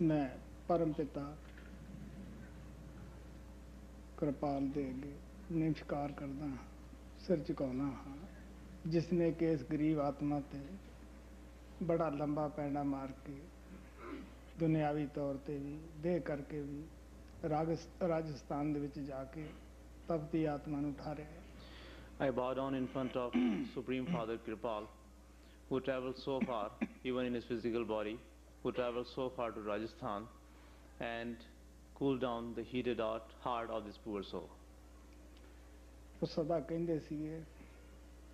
मैं परम पिता कृपाल दे अगे नमस्कार करदा हाँ, सिर झुकाउणा हाँ, जिसने कि इस गरीब आत्मा ते बड़ा लंबा पैंडा मार के दुनियावी तौर ते भी देह करके भी राजस्थान दे विच जाके तपती आत्मा नूं उठारिया है। I bow down in front of Supreme Father Kripal, who traveled so far, even in his physical body, who traveled so far to Rajasthan and cool down the heated heart of this poor soul. ਉਹ ਸਦਾ ਕਹਿੰਦੇ ਸੀਗੇ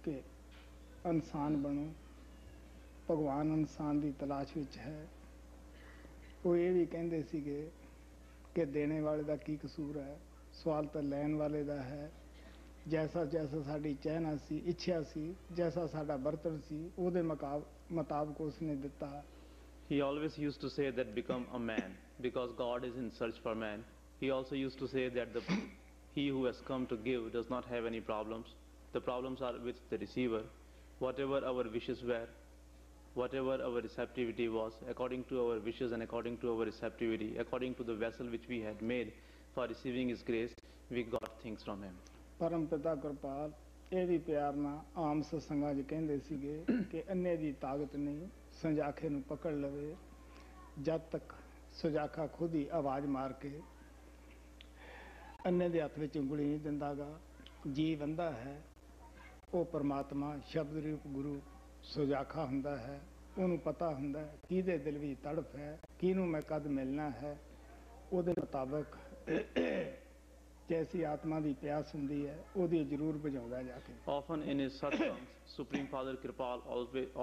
ਕਿ ਇਨਸਾਨ ਬਣੋ, ਭਗਵਾਨ ਇਨਸਾਨ ਦੀ ਤਲਾਸ਼ ਵਿੱਚ ਹੈ। ਉਹ ਇਹ ਵੀ ਕਹਿੰਦੇ ਸੀਗੇ ਕਿ ਦੇਣੇ ਵਾਲੇ ਦਾ ਕੀ ਕਸੂਰ ਹੈ, ਸਵਾਲ ਤਾਂ ਲੈਣ ਵਾਲੇ ਦਾ ਹੈ। ਜੈਸਾ ਜੈਸਾ ਸਾਡੀ ਚਾਹਨਾ ਸੀ, ਇੱਛਾ ਸੀ, ਜੈਸਾ ਸਾਡਾ ਬਰਤਨ ਸੀ, ਉਹਦੇ ਮੁਤਾਬਕ ਉਸਨੇ ਦਿੱਤਾ। He always used to say that become a man, because God is in search for man. He also used to say that he who has come to give does not have any problems. The problems are with the receiver. Whatever our wishes were, whatever our receptivity was, according to our wishes and according to our receptivity, according to the vessel which we had made for receiving His grace, we got things from Him. परम पिता कृपाल ਇਹ ਵੀ ਪਿਆਰ ਨਾਲ ਆਮ ਸਤਸੰਗਾਂ 'ਚ ਕਹਿੰਦੇ ਸੀਗੇ ਕਿ ਅੰਨੇ ਦੀ ਤਾਕਤ ਨਹੀਂ ਸੰਜਾਖੇ ਨੂੰ ਪਕੜ ਲਵੇ, ਜਦ ਤੱਕ ਸੁਜਾਖਾ ਖੁਦ ਹੀ ਆਵਾਜ਼ ਮਾਰ ਕੇ ਅੰਨੇ ਦੇ ਹੱਥ ਵਿੱਚ ਉਂਗਲੀ ਨਹੀਂ ਦਿੰਦਾਗਾ। ਜੀਵ ਅੰਧਾ ਹੈ, ਉਹ ਪਰਮਾਤਮਾ ਸ਼ਬਦ ਰੂਪ ਗੁਰੂ ਸੁਜਾਖਾ ਹੁੰਦਾ ਹੈ। ਉਹਨੂੰ ਪਤਾ ਹੁੰਦਾ ਹੈ ਕਿਹਦੇ ਦਿਲ ਵਿੱਚ ਤੜਫ ਹੈ, ਕਿਹਨੂੰ ਮੈਂ ਕਦ ਮਿਲਣਾ ਹੈ। ਉਹਦੇ ਮੁਤਾਬਕ जैसी आत्मा की प्यास हुंदी है ओदी जरूर बुझाउंदा जाके। Often in his satsangs, Supreme Father Kripal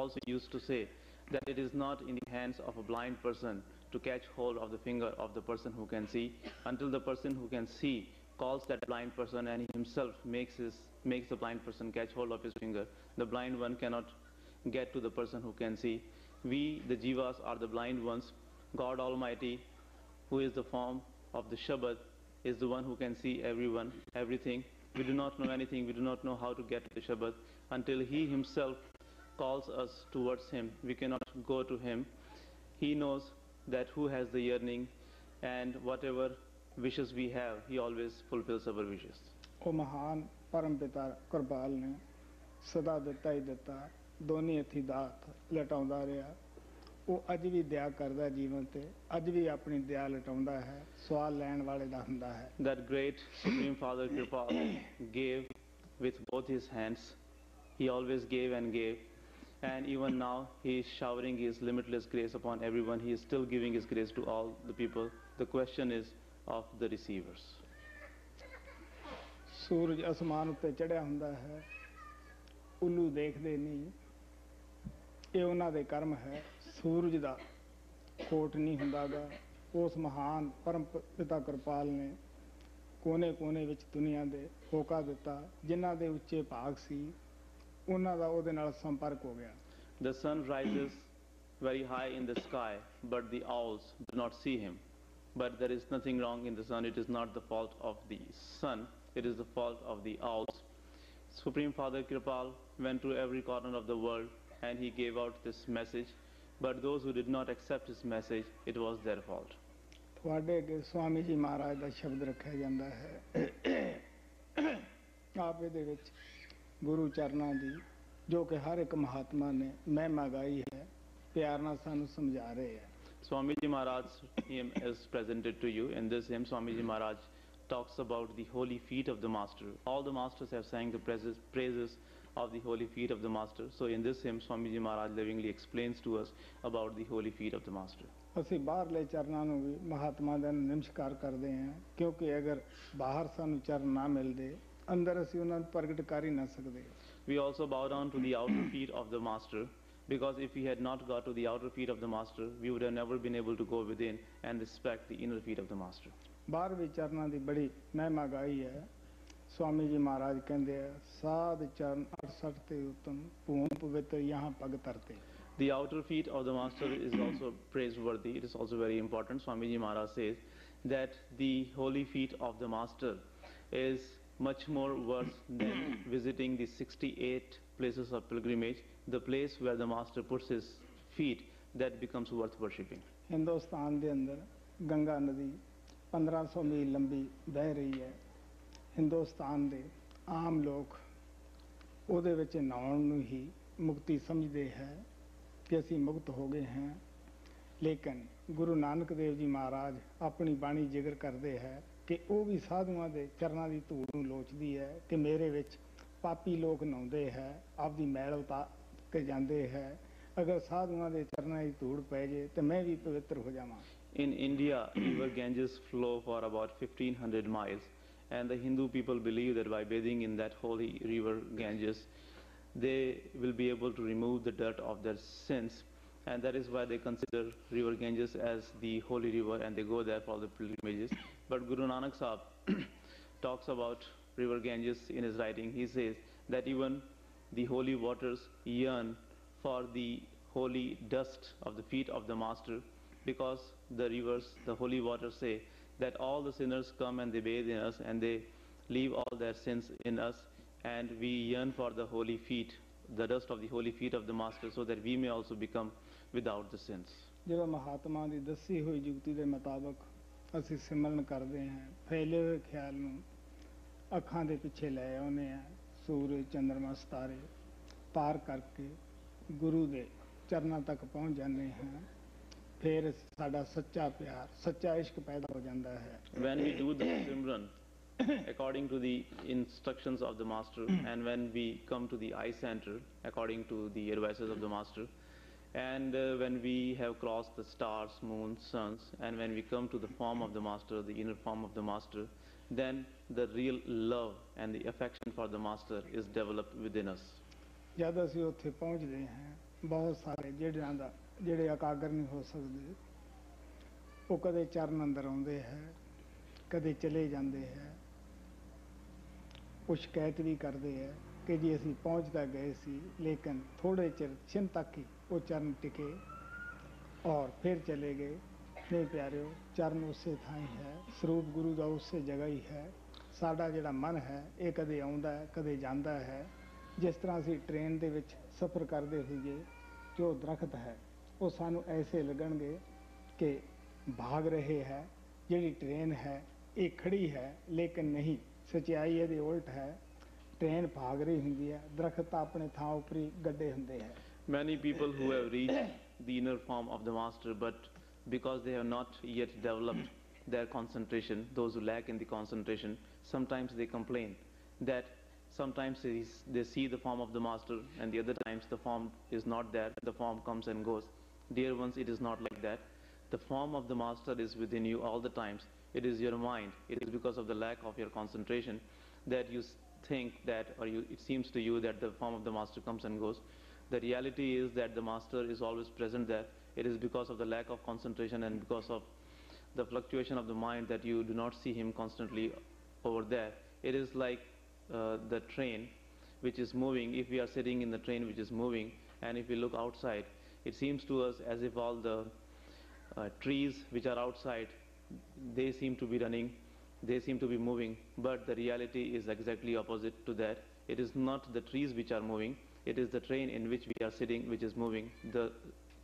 also used to say that it is not in the hands of a blind person to catch hold of the finger of the person who can see, until the person who can see calls that blind person and he himself makes the blind person catch hold of his finger. The blind one cannot get to the person who can see. We, the jivas, are the blind ones. God Almighty, who is the form of the Shabad, is the one who can see everyone, everything. We do not know anything, we do not know how to get to the Shabad. Until He Himself calls us towards Him, we cannot go to Him. He knows that who has the yearning, and whatever wishes we have, He always fulfills our wishes. ਉਹ ਮਹਾਨ ਪਰਮ ਪਿਤਾ ਕਿਰਪਾਲ ਨੇ ਸਦਾ ਦਿੱਤਾ ਹੀ ਦਿੱਤਾ, ਦੋਨੀ ਹੱਥੀ ਦਾਤ ਲਟਾਉਂਦਾ ਰਿਹਾ। ਉਹ ਅੱਜ ਵੀ ਦਇਆ ਕਰਦਾ ਜੀਵਨ ਤੇ, ਅੱਜ ਵੀ ਆਪਣੀ ਦਇਆ ਲਟਾਉਂਦਾ ਹੈ। ਸਵਾਲ ਲੈਣ ਵਾਲੇ ਦਾ ਹੁੰਦਾ ਹੈ। That great Supreme Father Kripal gave with both his hands. He always gave and gave, and even now he is showering His limitless grace upon everyone. He is still giving His grace to all the people. The question is of the receivers. ਸੂਰਜ ਅਸਮਾਨ ਉੱਤੇ ਚੜਿਆ ਹੁੰਦਾ ਹੈ, ਉੱਲੂ ਦੇਖਦੇ ਨਹੀਂ। ਇਹ ਉਹਨਾਂ ਦੇ ਕਰਮ ਹੈ। ਸੂਰਜ ਦਾ ਕੋਟ ਨਹੀਂ ਹੁੰਦਾਗਾ। ਉਸ ਮਹਾਨ ਪਰਮ ਪਿਤਾ ਕਿਰਪਾਲ ਨੇ ਕੋਨੇ-ਕੋਨੇ ਵਿੱਚ ਦੁਨੀਆ ਦੇ ਹੋਕਾ ਦਿੱਤਾ। ਜਿਨ੍ਹਾਂ ਦੇ ਉੱਚੇ ਭਾਗ ਸੀ ਉਹਨਾਂ ਦਾ ਉਹਦੇ ਨਾਲ ਸੰਪਰਕ ਹੋ ਗਿਆ। The sun rises very high in the sky, but the owls do not see him. But there is nothing wrong in the sun. It is not the fault of the sun. It is the fault of the owls. Supreme Father Kripal went to every corner of the world and he gave out this message, but those who did not accept his message, it was their fault. ਤੁਹਾਡੇ ਅੱਗੇ ਸਵਾਮੀ ਜੀ ਮਹਾਰਾਜ ਦਾ ਸ਼ਬਦ ਰੱਖਿਆ ਜਾਂਦਾ ਹੈ। ਆਪ ਇਹਦੇ ਵਿੱਚ ਗੁਰੂ ਚਰਨਾਂ ਦੀ, ਜੋ ਕਿ ਹਰ ਇੱਕ ਮਹਾਤਮਾ ਨੇ ਮਹਿਮਾ ਗਾਈ ਹੈ, ਪਿਆਰ ਨਾਲ ਸਾਨੂੰ ਸਮਝਾ ਰਹੇ ਹੈ। Swamiji Maharaj's hymn is presented to you. In this hymn, Swamiji Maharaj talks about the holy feet of the Master. All the Masters have sang the praises of the holy feet of the Master. So in this hymn, Swamiji Maharaj livingly explains to us about the holy feet of the Master. ਅਸੀਂ ਬਾਹਰਲੇ ਚਰਨਾਂ ਨੂੰ ਵੀ ਮਹਾਤਮਾ ਦਾ ਨਮਸਕਾਰ ਕਰਦੇ ਹਾਂ, ਕਿਉਂਕਿ ਅਗਰ ਬਾਹਰ ਸਾਨੂੰ ਚਰਨ ਨਾ ਮਿਲਦੇ, ਅੰਦਰ ਅਸੀਂ ਉਹਨਾਂ ਨੂੰ ਪ੍ਰਗਟ ਕਰ ਹੀ ਨਾ ਸਕਦੇ। We also bow down to the outer feet of the Master, because if we had not got to the outer feet of the Master, we would have never been able to go within and respect the inner feet of the Master. ਬਾਹਰ ਵੀ ਚਰਨਾਂ ਦੀ ਬੜੀ ਮਹਿਮਾ ਗਾਈ ਹੈ। स्वामी जी महाराज कहते हैं, साध चरण 68 ते उत्तम भूम पवित्र यहाँ पग तरते। The outer feet of the Master is also praiseworthy. It is also very important. Swamiji Maharaj says that the holy feet of the Master is much more worth than visiting the 68 places of pilgrimage. The place where the Master puts his feet, that becomes worth worshipping. Hindustan ਦੇ ਅੰਦਰ ਗੰਗਾ ਨਦੀ 1500 ਮੀਲ ਲੰਬੀ ਵਹਿ ਰਹੀ ਹੈ। ਹਿੰਦੁਸਤਾਨ ਦੇ ਆਮ ਲੋਕ ਉਹਦੇ ਵਿੱਚ ਨਹਾਉਣ ਨੂੰ ਹੀ ਮੁਕਤੀ ਸਮਝਦੇ ਹੈ ਕਿ ਅਸੀਂ ਮੁਕਤ ਹੋ ਗਏ ਹਾਂ। ਲੇਕਿਨ ਗੁਰੂ ਨਾਨਕ ਦੇਵ ਜੀ ਮਹਾਰਾਜ ਆਪਣੀ ਬਾਣੀ ਜ਼ਿਕਰ ਕਰਦੇ ਹੈ ਕਿ ਉਹ ਵੀ ਸਾਧੂਆਂ ਦੇ ਚਰਨਾਂ ਦੀ ਧੂੜ ਨੂੰ ਲੋਚਦੀ ਹੈ ਕਿ ਮੇਰੇ ਵਿੱਚ ਪਾਪੀ ਲੋਕ ਨਹਾਉਂਦੇ ਹੈ, ਆਪਦੀ ਮੈਲ ਉਤਾਰ ਕੇ ਜਾਂਦੇ ਹੈ। ਅਗਰ ਸਾਧੂਆਂ ਦੇ ਚਰਨਾਂ ਦੀ ਧੂੜ ਪੈ ਜੇ ਤੇ ਮੈਂ ਵੀ ਪਵਿੱਤਰ ਹੋ ਜਾਵਾਂ। In India, river Ganges flow for about 1500 miles, and the Hindu people believe that by bathing in that holy river Ganges, they will be able to remove the dirt of their sins, and that is why they consider river Ganges as the holy river, and they go there for the pilgrimages. But Guru Nanak Sahib talks about river Ganges in his writing. He says that even the holy waters yearn for the holy dust of the feet of the Master, because the rivers, the holy waters say that all the sinners come and they bathe in us and they leave all their sins in us, and we yearn for the holy feet, the dust of the holy feet of the Master, so that we may also become without the sins. ਜਦੋਂ ਮਹਾਤਮਾ ਦੀ ਦੱਸੀ ਹੋਈ ਯੁਕਤੀ ਦੇ ਮੁਤਾਬਕ ਅਸੀਂ ਸਿਮਰਨ ਕਰਦੇ ਹਾਂ, ਫੈਲੇ ਹੋਏ ਖਿਆਲ ਨੂੰ ਅੱਖਾਂ ਦੇ ਪਿੱਛੇ ਲੈ ਆਉਂਦੇ ਹਾਂ, ਸੂਰਜ ਚੰਦਰਮਾ ਸਿਤਾਰੇ ਪਾਰ ਕਰਕੇ ਗੁਰੂ ਦੇ ਚਰਨਾਂ ਤੱਕ ਪਹੁੰਚ ਜਾਂਦੇ ਹਾਂ। ਫਿਰ ਸਾਡਾ ਸੱਚਾ ਪਿਆਰ, ਸੱਚਾ ਇਸ਼ਕ ਪੈਦਾ ਹੋ ਜਾਂਦਾ ਹੈ। When we do the Simran according to the instructions of the Master, and when we come to the eye center according to the advices of the Master, and when we have crossed the stars, moons, suns, and when we come to the form of the Master, the inner form of the Master, then the real love and the affection for the Master is developed within us. ਜਦ ਅਸੀਂ ਉੱਥੇ ਪਹੁੰਚਦੇ ਹਾਂ, ਬਹੁਤ ਸਾਰੇ ਜਿਹੜੇ ਇਕਾਗਰ ਨਹੀਂ ਹੋ ਸਕਦੇ, ਉਹ ਕਦੇ ਚਰਨ ਅੰਦਰ ਆਉਂਦੇ ਹੈ, ਕਦੇ ਚਲੇ ਜਾਂਦੇ ਹੈ। ਉਹ ਸ਼ਿਕਾਇਤ ਵੀ ਕਰਦੇ ਹੈ ਕਿ ਜੀ ਅਸੀਂ ਪਹੁੰਚ ਤਾਂ ਗਏ ਸੀ, ਲੇਕਿਨ ਥੋੜੇ ਚਿਰ ਛਿਨ ਤੱਕ ਹੀ ਉਹ ਚਰਨ ਟਿਕੇ ਔਰ ਫਿਰ ਚਲੇ ਗਏ। ਨਹੀਂ ਪਿਆਰਿਓ, ਚਰਨ ਉਸੇ ਥਾਂ ਹੀ ਹੈ, ਸਰੂਪ ਗੁਰੂ ਦਾ ਉਸੇ ਜਗ੍ਹਾ ਹੀ ਹੈ। ਸਾਡਾ ਜਿਹੜਾ ਮਨ ਹੈ ਇਹ ਕਦੇ ਆਉਂਦਾ ਹੈ, ਕਦੇ ਜਾਂਦਾ ਹੈ। ਜਿਸ ਤਰ੍ਹਾਂ ਅਸੀਂ ਟ੍ਰੇਨ ਦੇ ਵਿੱਚ ਸਫ਼ਰ ਕਰਦੇ ਹੋਈਏ, ਜੋ ਦਰਖਤ ਹੈ ਉਹ ਸਾਨੂੰ ਐਸੇ ਲੱਗਣਗੇ ਕਿ ਭਾਗ ਰਹੇ ਹੈ। ਜਿਹੜੀ ਟ੍ਰੇਨ ਹੈ ਇਹ ਖੜੀ ਹੈ, ਲੇਕਿਨ ਨਹੀਂ, ਸੱਚਾਈ ਇਹਦੇ ਉਲਟ ਹੈ। ਟ੍ਰੇਨ ਭਾਗ ਰਹੀ ਹੁੰਦੀ ਹੈ, ਦਰਖਤ ਤਾਂ ਆਪਣੇ ਥਾਂ ਉੱਪਰ ਹੀ ਗੱਡੇ ਹੁੰਦੇ ਹੈ। Many people who have reached the inner form of the Master, but because they have not yet developed their concentration, those who lack in the concentration, sometimes they complain that sometimes they see the form of the Master, and the other times the form is not there, the form comes and goes. Dear ones, it is not like that. The form of the Master is within you all the times. It is your mind. It is because of the lack of your concentration that you think that, or it seems to you that the form of the Master comes and goes. The reality is that the Master is always present there. It is because of the lack of concentration and because of the fluctuation of the mind that you do not see him constantly over there. It is like the train which is moving. If we are sitting in the train which is moving, and if we look outside, it seems to us as if all the trees which are outside, they seem to be running, they seem to be moving, but the reality is exactly opposite to that. It is not the trees which are moving, it is the train in which we are sitting which is moving. The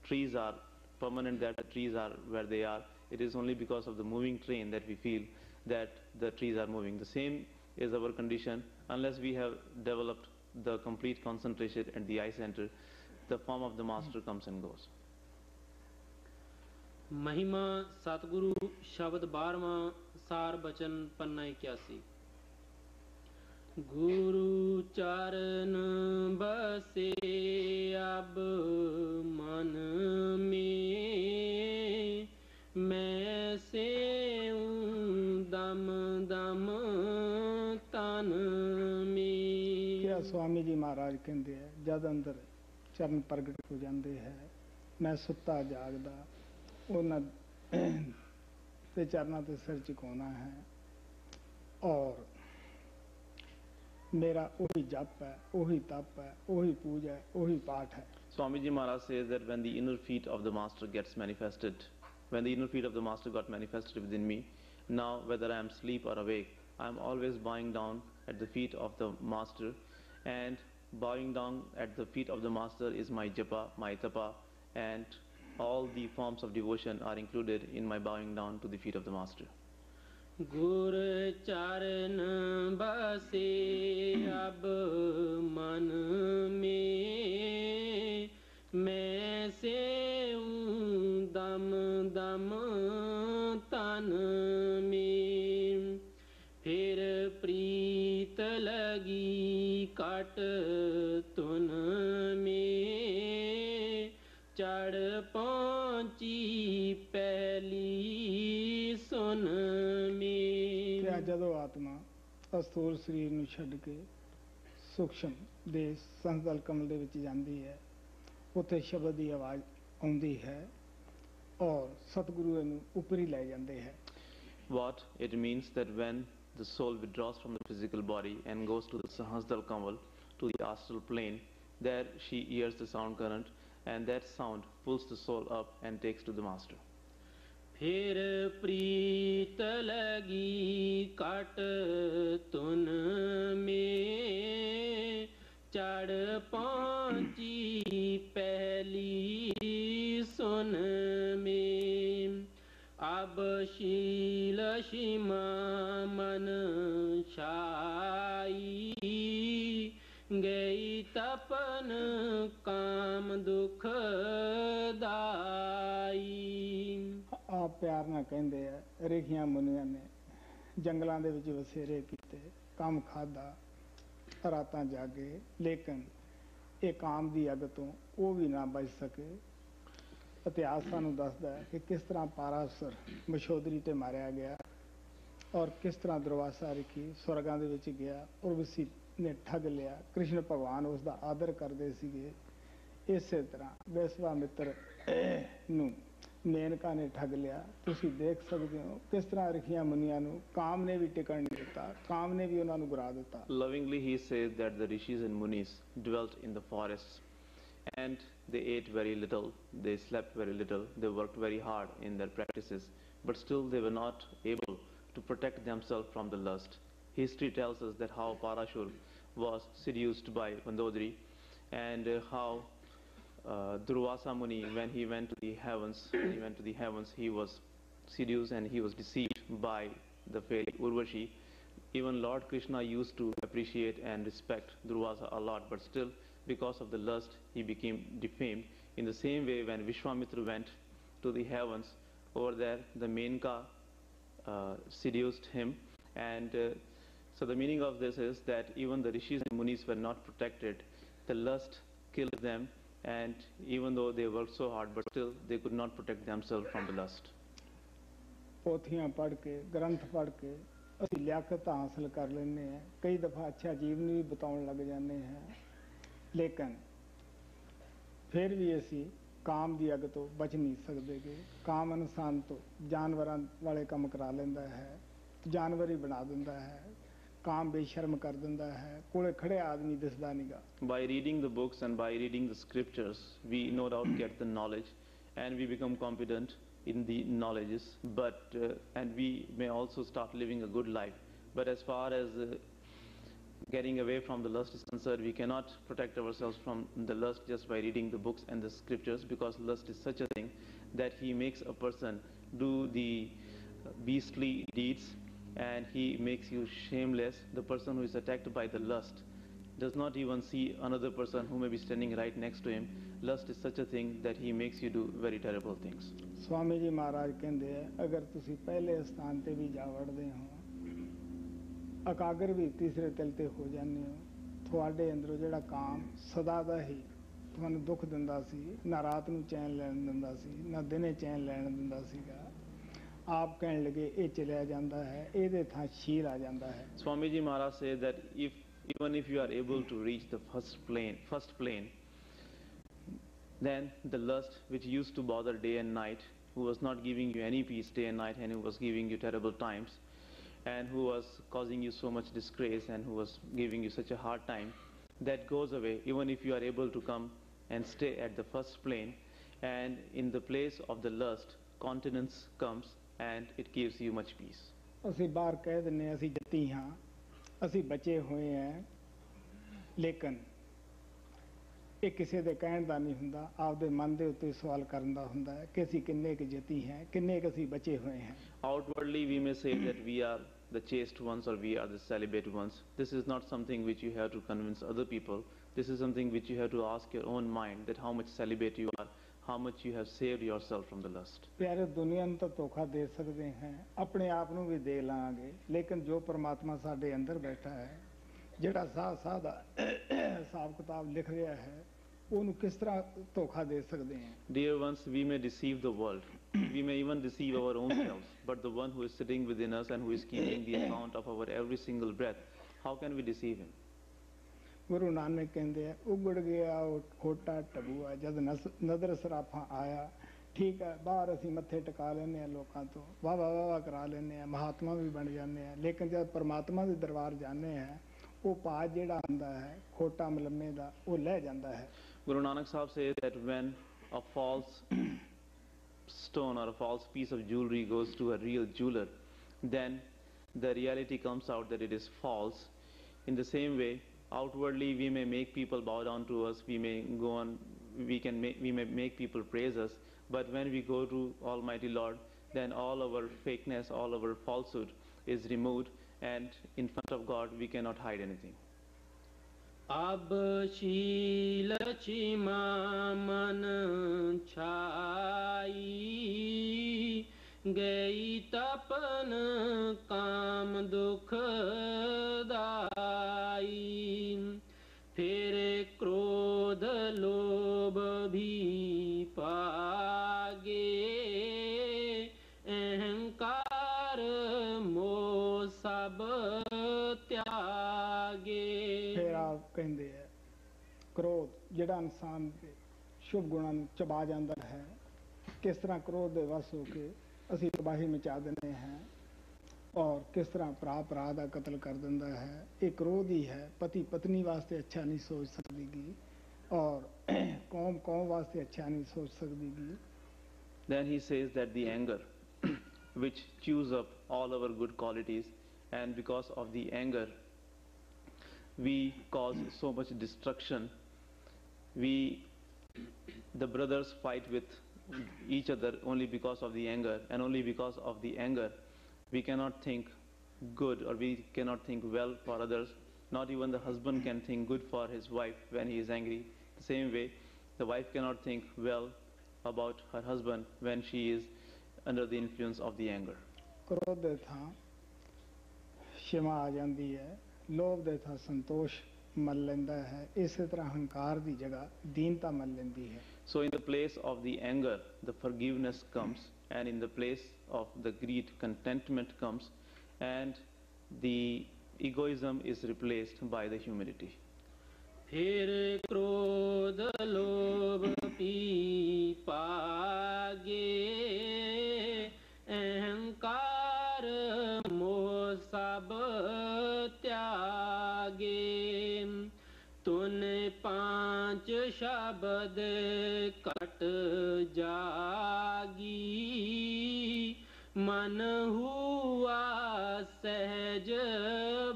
trees are permanent, that the trees are where they are. It is only because of the moving train that we feel that the trees are moving. The same is our condition. Unless we have developed the complete concentration at the eye center, the form of the Master comes and goes. महिमा सतगुरु शब्द 12वां सार बचन पन्ना 81। गुरु चरण बसे अब मन में, मैं से दम दम तन में। क्या स्वामी जी महाराज कहते हैं, जद अंदर चरण प्रगट हो जाते हैं, मैं सुता जागदा ਉਹਨਾਂ ਤੇ ਚਰਨਾਂ ਤੇ ਸਿਰ ਝੁਕਾਉਣਾ ਹੈ, ਔਰ ਮੇਰਾ ਉਹੀ ਜਪ ਹੈ, ਉਹੀ ਤਪ ਹੈ, ਉਹੀ ਪੂਜਾ ਹੈ, ਉਹੀ ਪਾਠ ਹੈ। Swamiji Maharaj says that when the inner feet of the Master gets manifested, when the inner feet of the Master got manifested within me, now whether I am asleep or awake, I am always bowing down at the feet of the Master, and bowing down at the feet of the Master is my japa, my tapa, and all the forms of devotion are included in my bowing down to the feet of the Master. ਗੁਰ ਚਰਨ ਬਸੇ ਅਬ ਮਨ ਮੇ ਮੈਂ ਸੇਉ ਦਮ ਦਮ ਤਨ ਮੇ ਫਿਰ ਪ੍ਰੀਤ ਲਗੀ ਕਟ ਤੁਨ ਮੇ ਚੜ ਪਹੁੰਚੀ ਪਹਿਲੀ ਸੁਨ ਮੇ ਕਿ ਜਦੋਂ ਆਤਮਾ ਅਸਥੂਲ ਸਰੀਰ ਨੂੰ ਛੱਡ ਕੇ ਸੂਖਸ਼ਮ ਦੇ ਸੰਤਲ ਕਮਲ ਦੇ ਵਿੱਚ ਜਾਂਦੀ ਹੈ, ਉੱਥੇ ਸ਼ਬਦ ਦੀ ਆਵਾਜ਼ ਆਉਂਦੀ ਹੈ ਔਰ ਸਤਿਗੁਰੂ ਇਹਨੂੰ ਉੱਪਰ ਹੀ ਲੈ ਜਾਂਦੇ ਹੈ। What it means that when the soul withdraws from the physical body and goes to the Sahasdal Kamal, to the astral plane, there she hears the sound current, and that sound pulls the soul up and takes to the Master. ਫਿਰ ਪ੍ਰੀਤ ਲਗੀ ਕਟ ਤੁਨ ਮੇ ਚੜ ਪਹੁੰਚੀ ਪਹਿਲੀ ਸੁਨ ਮੇ ਅਬ ਸ਼ੀਲ ਸ਼ਿਮਾ ਮਨ ਛਾਈ ਗਈ ਤਪਨ ਕਾਮ ਦੁਖ ਦਾਈ। ਆਪ ਪਿਆਰ ਨਾਲ ਕਹਿੰਦੇ ਆ, ਰਿਖੀਆਂ ਮੁਨੀਆਂ ਨੇ ਜੰਗਲਾਂ ਦੇ ਵਿੱਚ ਵਸੇਰੇ ਕੀਤੇ, ਕੰਮ ਖਾਦਾ, ਰਾਤਾਂ ਜਾਗੇ, ਲੇਕਿਨ ਇਹ ਕਾਮ ਦੀ ਅੱਗ ਤੋਂ ਉਹ ਵੀ ਨਾ ਬਚ ਸਕੇ। ਇਤਿਹਾਸ ਸਾਨੂੰ ਦੱਸਦਾ ਹੈ ਕਿ ਕਿਸ ਤਰ੍ਹਾਂ ਪਾਰਾਸੁਰ ਮਸ਼ੋਦਰੀ ਤੇ ਮਾਰਿਆ ਗਿਆ ਔਰ ਕਿਸ ਤਰ੍ਹਾਂ ਦੁਰਵਾਸਾ ਰਿਖੀ ਸਵਰਗਾਂ ਦੇ ਵਿੱਚ ਗਿਆ ਔਰ ਉਸੀ ਨੇ ਠੱਗ ਲਿਆ। ਕ੍ਰਿਸ਼ਨ ਭਗਵਾਨ ਉਸ ਦਾ ਆਦਰ ਕਰਦੇ ਸੀਗੇ। ਇਸੇ ਤਰ੍ਹਾਂ ਵਿਸ਼ਵਾਮਿੱਤਰ ਨੂੰ ਮੇਨਕਾ ਨੇ ਠੱਗ ਲਿਆ। ਤੁਸੀਂ ਦੇਖ ਸਕਦੇ ਹੋ ਕਿਸ ਤਰ੍ਹਾਂ ਰਿਖੀਆਂ ਮੁਨੀਆਂ ਨੂੰ ਕਾਮ ਨੇ ਵੀ ਟਿਕਣ ਨਹੀਂ ਦਿੱਤਾ, ਕਾਮ ਨੇ ਵੀ ਉਹਨਾਂ ਨੂੰ ਗੁਰਾ ਦਿੱਤਾ। Lovingly he says that the rishis and munis dwelt in the forests and they ate very little, they slept very little, they worked very hard in their practices, but still they were not able to protect themselves from the lust. History tells us that how Parashur was seduced by Mandodari and how Durvasa Muni, when he went to the heavens, he was seduced and he was deceived by the fairy Urvashi. Even Lord Krishna used to appreciate and respect Durvasa a lot, but still because of the lust he became defamed. In the same way, when Vishwamitra went to the heavens, over there the Menka seduced him, and so the meaning of this is that even the rishis and munis were not protected. The lust killed them, and even though they worked so hard, but still they could not protect themselves from the lust. ਪੋਥੀਆਂ ਪੜ੍ਹ ਕੇ, ਗ੍ਰੰਥ ਪੜ੍ਹ ਕੇ ਅਸੀਂ ਲਿਆਕਤ ਹਾਸਲ ਕਰ ਲੈਂਦੇ ਹਾਂ, ਕਈ ਦਫਾ ਅੱਛਾ ਜੀਵਨ ਵੀ ਬਿਤਾਉਣ ਲੱਗ ਜਾਂਦੇ ਹਾਂ, ਲੇਕਿਨ ਫਿਰ ਵੀ ਅਸੀਂ ਕਾਮ ਦੀ ਅੱਗ ਤੋਂ ਬਚ ਨਹੀਂ ਸਕਦੇਗੇ। ਕਾਮ ਇਨਸਾਨ ਤੋਂ ਜਾਨਵਰਾਂ ਵਾਲੇ ਕੰਮ ਕਰਾ ਲੈਂਦਾ ਹੈ, ਜਾਨਵਰ ਹੀ ਬਣਾ ਦਿੰਦਾ ਹੈ, ਕਾਮ ਬੇਸ਼ਰਮ ਕਰ ਦਿੰਦਾ ਹੈ, ਕੋਲੇ ਖੜੇ ਆਦਮੀ ਦਿਸਦਾ ਨਹੀਂਗਾ। By reading the books and by reading the scriptures, we no doubt get the knowledge and we become competent in the knowledges, but and we may also start living a good life. But as far as getting away from the lust is concerned, we cannot protect ourselves from the lust just by reading the books and the scriptures, because lust is such a thing that he makes a person do the beastly deeds and he makes you shameless. The person who is attacked by the lust does not even see another person who may be standing right next to him. Lust is such a thing that he makes you do very terrible things. Swami ji महाराज कहते हैं, अगर तुसी पहले स्थान ते भी जा वड़दे हो, अकागर भी तीसरे तिल ते हो जाने हो, ਤੁਹਾਡੇ ਅੰਦਰੋਂ ਜਿਹੜਾ ਕਾਮ ਸਦਾ ਦਾ ਹੀ ਤੁਹਾਨੂੰ ਦੁੱਖ ਦਿੰਦਾ ਸੀ, ਨਾ ਰਾਤ ਨੂੰ ਚੈਨ ਲੈਣ ਦਿੰਦਾ ਸੀ, ਨਾ ਦਿਨੇ ਚੈਨ ਲੈਣ ਦਿੰਦਾ ਸੀਗਾ, ਆਪ ਕਹਿਣ ਲੱਗੇ ਇਹ ਚਲਿਆ ਜਾਂਦਾ ਹੈ, ਇਹਦੇ ਥਾਂ ਸ਼ੀਲ ਆ ਜਾਂਦਾ ਹੈ। Swami Ji Maharaj says that even if you are able to reach the first plane, then the lust which used to bother day and night, who was not giving you any peace day and night, and who was giving you terrible times, and who was causing you so much disgrace, and who was giving you such a hard time, that goes away even if you are able to come and stay at the first plane, and in the place of the lust, continence comes and it gives you much peace. ਅਸੀਂ ਬਾਹਰ ਕਹਿ ਦਿੰਨੇ ਅਸੀਂ ਜੱਤੀ ਹਾਂ, ਅਸੀਂ ਬਚੇ ਹੋਏ ਹਾਂ, ਲੇਕਿਨ ਇਹ ਕਿਸੇ ਦੇ ਕਹਿਣ ਦਾ ਨਹੀਂ ਹੁੰਦਾ, ਆਪਦੇ ਮਨ ਦੇ ਉੱਤੇ ਸਵਾਲ ਕਰਨ ਦਾ ਹੁੰਦਾ ਹੈ ਕਿ ਅਸੀਂ ਕਿੰਨੇ ਕੁ ਜਿੱਤੀ ਹੈ, ਕਿੰਨੇ ਕੁ ਅਸੀਂ ਬਚੇ ਹੋਏ ਹਾਂ। Outwardly, we may say that we are the chaste ones or we are the celibate ones. This is not something which you have to convince other people. This is something which you have to ask your own mind, that how much celibate you are, how much you have saved yourself from the lust. ਪਿਆਰੇ, ਦੁਨੀਆ ਨੂੰ ਤਾਂ ਧੋਖਾ ਦੇ ਸਕਦੇ ਹਾਂ, ਆਪਣੇ ਆਪ ਨੂੰ ਵੀ ਦੇ ਲਾਂਗੇ, ਲੇਕਿਨ ਜੋ ਪਰਮਾਤਮਾ ਸਾਡੇ ਅੰਦਰ ਬੈਠਾ ਹੈ, ਜਿਹੜਾ ਸਾਹ ਦਾ ਹਿਸਾਬ ਕਿਤਾਬ ਲਿਖ ਰਿਹਾ ਹੈ, ਉਹਨੂੰ ਕਿਸ ਤਰ੍ਹਾਂ ਧੋਖਾ ਦੇ ਸਕਦੇ ਹਾਂ? Dear ones, we may deceive the world. We may even deceive our own selves. But the one who is sitting within us and who is keeping the account of our every single breath, how can we deceive him? Guru Nanak ਕਹਿੰਦੇ ਆ, ਉਗੜ ਗਿਆ ਉਹ ਖੋਟਾ ਟਬੂਆ ਜਦ ਨਦਰ ਸਰਾਫਾ ਆਇਆ। ਠੀਕ ਹੈ, ਬਾਹਰ ਅਸੀਂ ਮੱਥੇ ਟਿਕਾ ਲੈਂਦੇ ਹਾਂ ਲੋਕਾਂ ਤੋਂ, ਵਾਹ ਵਾਹ ਵਾਹ ਕਰਾ ਲੈਂਦੇ ਹਾਂ, ਮਹਾਤਮਾ ਵੀ ਬਣ ਜਾਂਦੇ ਹਾਂ, ਲੇਕਿਨ ਜਦ ਪਰਮਾਤਮਾ ਦੇ ਦਰਬਾਰ ਜਾਂਦੇ ਹਾਂ, ਉਹ ਪਾਜ ਜਿਹੜਾ ਹੁੰਦਾ ਹੈ ਖੋਟਾ ਮਲੰਮੇ ਦਾ, ਉਹ ਲੈ ਜਾਂਦਾ ਹੈ। Guru Nanak Sahib says that when a false stone or a false piece of jewelry goes to a real jeweler, then the reality comes out that it is false. In the same way, outwardly we may make people bow down to us, we may go on, we may make people praise us, but when we go to Almighty Lord, then all our fakeness, all our falsehood is removed, and in front of God we cannot hide anything. अब शील छिमा मन छाई, गई तपन काम दुख दाई, फिर क्रोध लोभ भी पागे, अहंकार मोह सब त्यागे। ਫਿਰ ਆਪ ਕਹਿੰਦੇ ਆ, ਕ੍ਰੋਧ ਜਿਹੜਾ ਇਨਸਾਨ ਦੇ ਸ਼ੁਭ ਗੁਣਾਂ ਨੂੰ ਚਬਾ ਜਾਂਦਾ ਹੈ, ਕਿਸ ਤਰ੍ਹਾਂ ਕ੍ਰੋਧ ਦੇ ਵਸ ਹੋ ਕੇ ਅਸੀਂ ਤਬਾਹੀ ਮਚਾ ਦਿੰਦੇ ਹਾਂ, ਔਰ ਕਿਸ ਤਰ੍ਹਾਂ ਭਰਾ ਦਾ ਕਤਲ ਕਰ ਦਿੰਦਾ ਹੈ। ਇਹ ਕ੍ਰੋਧ ਹੀ ਹੈ। ਪਤੀ ਪਤਨੀ ਵਾਸਤੇ ਅੱਛਾ ਨਹੀਂ ਸੋਚ ਸਕਦੀਗੀ, ਔਰ ਕੌਮ ਵਾਸਤੇ ਅੱਛਾ ਨਹੀਂ ਸੋਚ ਸਕਦੀਗੀ। Then he says that the anger which chews up all our good qualities, and because of the anger we cause so much destruction. The brothers fight with each other only because of the anger, and only because of the anger we cannot think good, or we cannot think well for others. Not even the husband can think good for his wife when he is angry. The same way, the wife cannot think well about her husband when she is under the influence of the anger. ਕ੍ਰੋਧ ਦੇ ਥਾਂ ਸ਼ਿਮਾ ਆ ਜਾਂਦੀ ਹੈ, ਲੋਭ ਦੇ ਥਾਂ ਸੰਤੋਸ਼ ਮੱਲ ਲੈਂਦਾ ਹੈ, ਇਸੇ ਤਰ੍ਹਾਂ ਹੰਕਾਰ ਦੀ ਜਗ੍ਹਾ ਦੀਨਤਾ ਮੱਲ ਲੈਂਦੀ ਹੈ। So in the place of the anger, the forgiveness comes, and in the place of the greed, contentment comes, and the egoism is replaced by the humility. फिर क्रोध लोभ पी पागे, अहंकार मोह सब त्यागे, तूने पांच शब्द कट जागी, मन हुआ सहज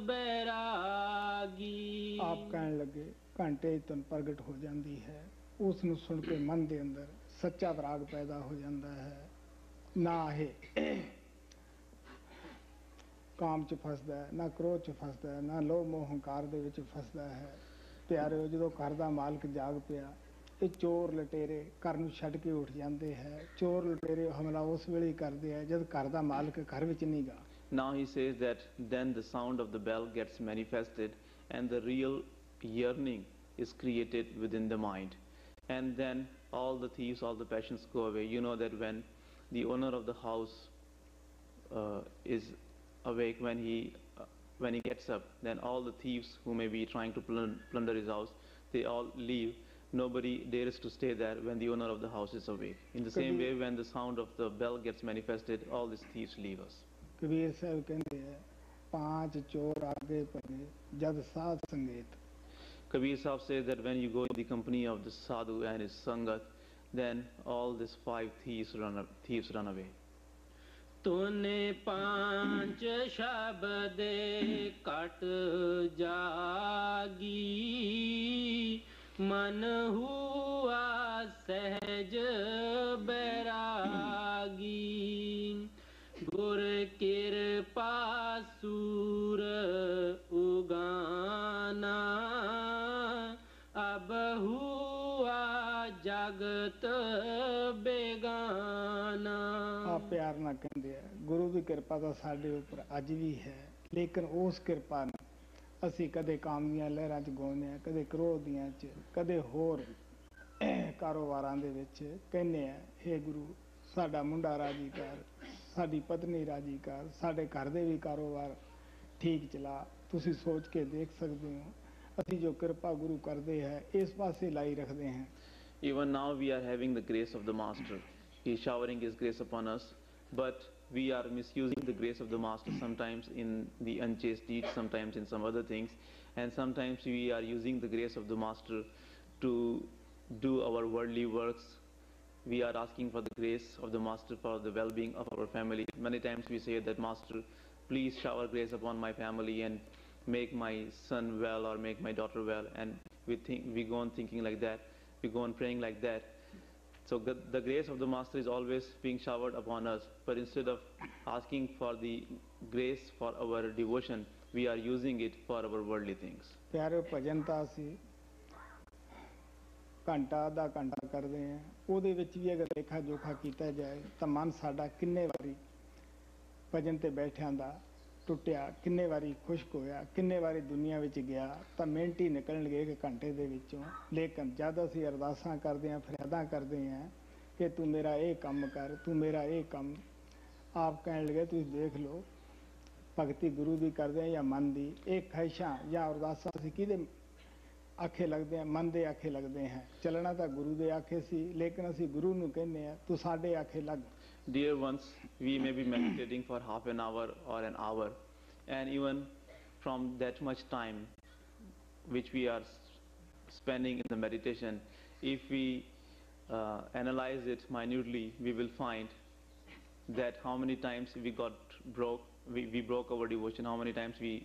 बैरागी। ਆਪ ਕਹਿਣ ਲੱਗੇ, ਘੰਟੇ ਤੁਨ ਪ੍ਰਗਟ ਹੋ ਜਾਂਦੀ ਹੈ। ਉਸ ਨੂੰ ਸੁਣ ਕੇ ਮਨ ਦੇ ਅੰਦਰ ਸੱਚਾ ਵਿਰਾਗ ਪੈਦਾ ਹੋ ਜਾਂਦਾ ਹੈ। ਨਾ ਇਹ ਕਾਮ ਚ ਫਸਦਾ ਹੈ, ਨਾ ਕ੍ਰੋਧ ਚ ਫਸਦਾ ਹੈ, ਨਾ ਲੋਭ ਮੋਹ ਹੰਕਾਰ ਦੇ ਵਿੱਚ ਫਸਦਾ ਹੈ। ਪਿਆਰਿਓ, ਜਦੋਂ ਘਰ ਦਾ ਮਾਲਕ ਜਾਗ ਪਿਆ, ਇਹ ਚੋਰ ਲਟੇਰੇ ਘਰ ਨੂੰ ਛੱਡ ਕੇ ਉੱਠ ਜਾਂਦੇ ਹੈ। ਚੋਰ ਲਟੇਰੇ ਹਮਲਾ ਉਸ ਵੇਲੇ ਹੀ ਕਰਦੇ ਆ ਜਦ ਘਰ ਦਾ ਮਾਲਕ ਘਰ ਵਿੱਚ ਨਹੀਂ ਗਾ। Now he says that then the sound of the bell gets manifested, and the real yearning is created within the mind, and then all the thieves, all the passions go away. You know that when the owner of the house is awake, when he gets up, then all the thieves who may be trying to plunder his house, they all leave. Nobody dares to stay there when the owner of the house is awake. In the same way, when the sound of the bell gets manifested, all these thieves leave us. Kabir Sahib ਕਹਿੰਦੇ ਹੈ, ਪਾਂਚ ਚੋਰ ਆਗੇ ਭਗੇ ਜਦ ਸਾਧ ਸੰਗੀਤ। Kabir Sahib says that when you go in the company of the sadhu and his sangat, then all these five thieves run away. तूने पांच शब्द कट जागी, मन हुआ सहज बैरागी गुर कृपा सूर उगाना अब हुआ जगत बेगाना। ਆ ਪਿਆਰ ਨਾਲ ਕਹਿੰਦੇ ਆ ਗੁਰੂ ਦੀ ਕਿਰਪਾ ਤਾਂ ਸਾਡੇ ਉੱਪਰ ਅੱਜ ਵੀ ਹੈ, ਲੇਕਿਨ ਉਸ ਕਿਰਪਾ ਨੂੰ ਅਸੀਂ ਕਦੇ ਕਾਮ ਦੀਆਂ ਲਹਿਰਾਂ 'ਚ ਗਾਉਂਦੇ ਹਾਂ, ਕਦੇ ਕ੍ਰੋਧ ਦੀਆਂ 'ਚ, ਕਦੇ ਹੋਰ ਕਾਰੋਬਾਰਾਂ ਦੇ ਵਿੱਚ ਕਹਿੰਦੇ ਆ ਹੇ ਗੁਰੂ ਸਾਡਾ ਮੁੰਡਾ ਰਾਜੀ ਕਰ, ਸਾਡੀ ਪਤਨੀ ਰਾਜੀ ਕਰ, ਸਾਡੇ ਘਰ ਦੇ ਵੀ ਕਾਰੋਬਾਰ ਠੀਕ ਚਲਾ। ਤੁਸੀਂ ਸੋਚ ਕੇ ਦੇਖ ਸਕਦੇ ਹੋ ਅਸੀਂ ਜੋ ਕਿਰਪਾ ਗੁਰੂ ਕਰਦੇ ਹੈ ਇਸ ਪਾਸੇ ਲਾਈ ਰੱਖਦੇ ਹਾਂ। Even now we are having the grace of the Master. He is showering His grace upon us, but we are misusing the grace of the Master sometimes in the unchaste deeds, sometimes in some other things, and sometimes we are using the grace of the Master to do our worldly works. We are asking for the grace of the Master for the well-being of our family. Many times we say that, Master, please shower grace upon my family and make my son well or make my daughter well, and we go on thinking like that, we go on praying like that. So the grace of the Master is always being showered upon us, but instead of asking for the grace for our devotion, we are using it for our worldly things. ਪਿਆਰੇ ਭਜਨ ਤਾਂ ਅਸੀਂ ਘੰਟਾ ਅੱਧਾ ਘੰਟਾ ਕਰਦੇ ਹਾਂ, ਉਹਦੇ ਵਿੱਚ ਵੀ ਅਗਰ ਲੇਖਾ ਜੋਖਾ ਕੀਤਾ ਜਾਏ ਤਾਂ ਮਨ ਸਾਡਾ ਕਿੰਨੇ ਵਾਰੀ ਭਜਨ ਤੇ ਬੈਠਿਆਂ ਦਾ ਟੁੱਟਿਆ, ਕਿੰਨੇ ਵਾਰੀ ਖੁਸ਼ਕ ਹੋਇਆ, ਕਿੰਨੇ ਵਾਰੀ ਦੁਨੀਆ ਵਿੱਚ ਗਿਆ, ਤਾਂ ਮਿੰਟ ਹੀ ਨਿਕਲਣਗੇ ਇੱਕ ਘੰਟੇ ਦੇ ਵਿੱਚੋਂ। ਲੇਕਿਨ ਜਦ ਅਸੀਂ ਅਰਦਾਸਾਂ ਕਰਦੇ ਹਾਂ, ਫਰਿਆਦਾਂ ਕਰਦੇ ਹਾਂ ਕਿ ਤੂੰ ਮੇਰਾ ਇਹ ਕੰਮ ਕਰ, ਤੂੰ ਮੇਰਾ ਇਹ ਕੰਮ, ਆਪ ਕਹਿਣ ਲੱਗੇ ਤੁਸੀਂ ਦੇਖ ਲਓ ਭਗਤੀ ਗੁਰੂ ਦੀ ਕਰਦੇ ਹਾਂ ਜਾਂ ਮਨ ਦੀ, ਇਹ ਖਾਹਿਸ਼ਾਂ ਜਾਂ ਅਰਦਾਸਾਂ ਅਸੀਂ ਕਿਹਦੇ ਆਖੇ ਲੱਗਦੇ ਹਾਂ? ਮਨ ਦੇ ਆਖੇ ਲੱਗਦੇ ਹਾਂ। ਚੱਲਣਾ ਤਾਂ ਗੁਰੂ ਦੇ ਆਖੇ ਸੀ, ਲੇਕਿਨ ਅਸੀਂ ਗੁਰੂ ਨੂੰ ਕਹਿੰਦੇ ਹਾਂ ਤੂੰ ਸਾਡੇ ਆਖੇ ਲੱਗ। Dear ones, we may be meditating for half an hour or an hour, and even from that much time which we are spending in the meditation, if we analyze it minutely, we will find that how many times we broke our devotion, how many times we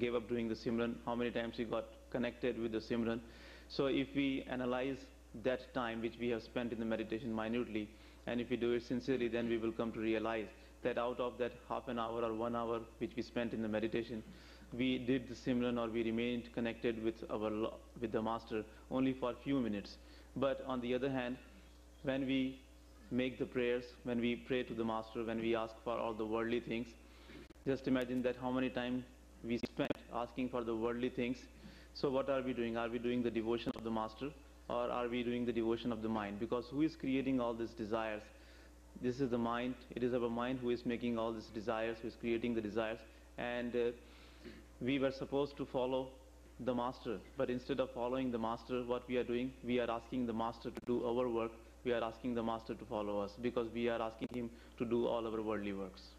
gave up doing the Simran, how many times we got connected with the Simran. So if we analyze that time which we have spent in the meditation minutely, and if we do it sincerely, then we will come to realize that out of that half an hour or 1 hour which we spent in the meditation, we did the Simran or we remained connected with the Master only for a few minutes. But on the other hand, when we make the prayers, when we pray to the Master, when we ask for all the worldly things, just imagine that how many time we spent asking for the worldly things. So what are we doing? Are we doing the devotion of the Master, or are we doing the devotion of the mind? Because who is creating all these desires? This is the mind. It is our mind who is making all these desires, who is creating the desires. And we were supposed to follow the Master, but instead of following the Master, what we are doing, we are asking the Master to do our work. We are asking the Master to follow us, because we are asking him to do all our worldly works.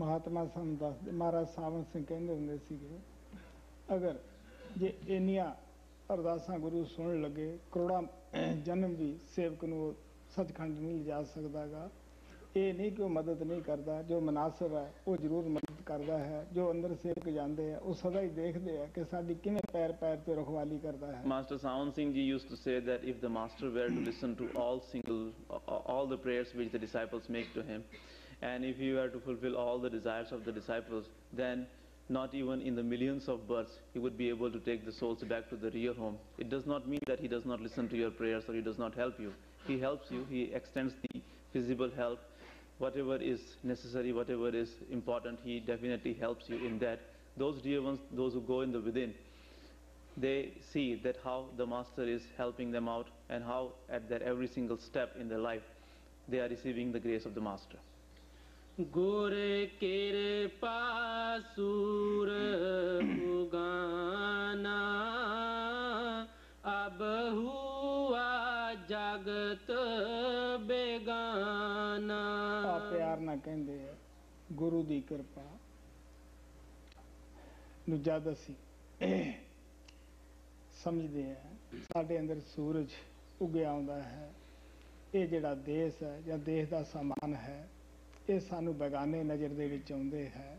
Mahatma ਸਾਨੂੰ ਦੱਸਦੇ, ਮਹਾਰਾਜ ਸਾਵੰਤ ਸਿੰਘ ਕਹਿੰਦੇ ਹੁੰਦੇ ਸੀਗੇ, ਅਗਰ ਜੇ ਇੰਨੀਆਂ ਅਰਦਾਸਾਂ ਗੁਰੂ ਸੁਣਨ ਲੱਗੇ, ਕਰੋੜਾਂ ਜਨਮ ਵੀ ਸੇਵਕ ਨੂੰ ਸੱਚਖੰਡ ਨਹੀਂ ਲਿਜਾ ਸਕਦਾਗਾ। ਇਹ ਨਹੀਂ ਕਿ ਉਹ ਮਦਦ ਨਹੀਂ ਕਰਦਾ, ਜੋ ਮੁਨਾਸਬ ਹੈ ਉਹ ਜ਼ਰੂਰ ਮਦਦ ਕਰਦਾ ਹੈ। ਜੋ ਅੰਦਰ ਸੇਵਕ ਜਾਂਦੇ ਆ ਉਹ ਸਦਾ ਹੀ ਦੇਖਦੇ ਆ ਕਿ ਸਾਡੀ ਕਿਵੇਂ ਪੈਰ ਪੈਰ ਤੇ ਰਖਵਾਲੀ ਕਰਦਾ ਹੈ। Master Sawan Singh Ji used to say that if the Master were to listen to all the prayers which the disciples make to him, and if he were to fulfill all the desires of the disciples, then not even in the millions of births he would be able to take the souls back to the real home. It does not mean that he does not listen to your prayers or he does not help you. He helps you, he extends the visible help. Whatever is necessary, whatever is important, he definitely helps you in that. Those dear ones, those who go in the within, they see that how the Master is helping them out, and how at their every single step in their life they are receiving the grace of the Master. गुर कृपा सूर उगाना अब हुआ जगत बेगाना। ਆ ਪਿਆਰ ਨਾਲ ਕਹਿੰਦੇ ਆ ਗੁਰੂ ਦੀ ਕਿਰਪਾ ਨੂੰ ਜਦ ਅਸੀਂ ਸਮਝਦੇ ਆ, ਸਾਡੇ ਅੰਦਰ ਸੂਰਜ ਉਗਿਆ ਆਉਂਦਾ ਹੈ। ਇਹ ਜਿਹੜਾ ਦੇਸ਼ ਹੈ ਜਾਂ ਦੇਸ਼ ਦਾ ਸਮਾਨ ਹੈ, ਇਹ ਸਾਨੂੰ ਬੇਗਾਨੇ ਨਜ਼ਰ ਦੇ ਵਿੱਚ ਆਉਂਦੇ ਹੈ।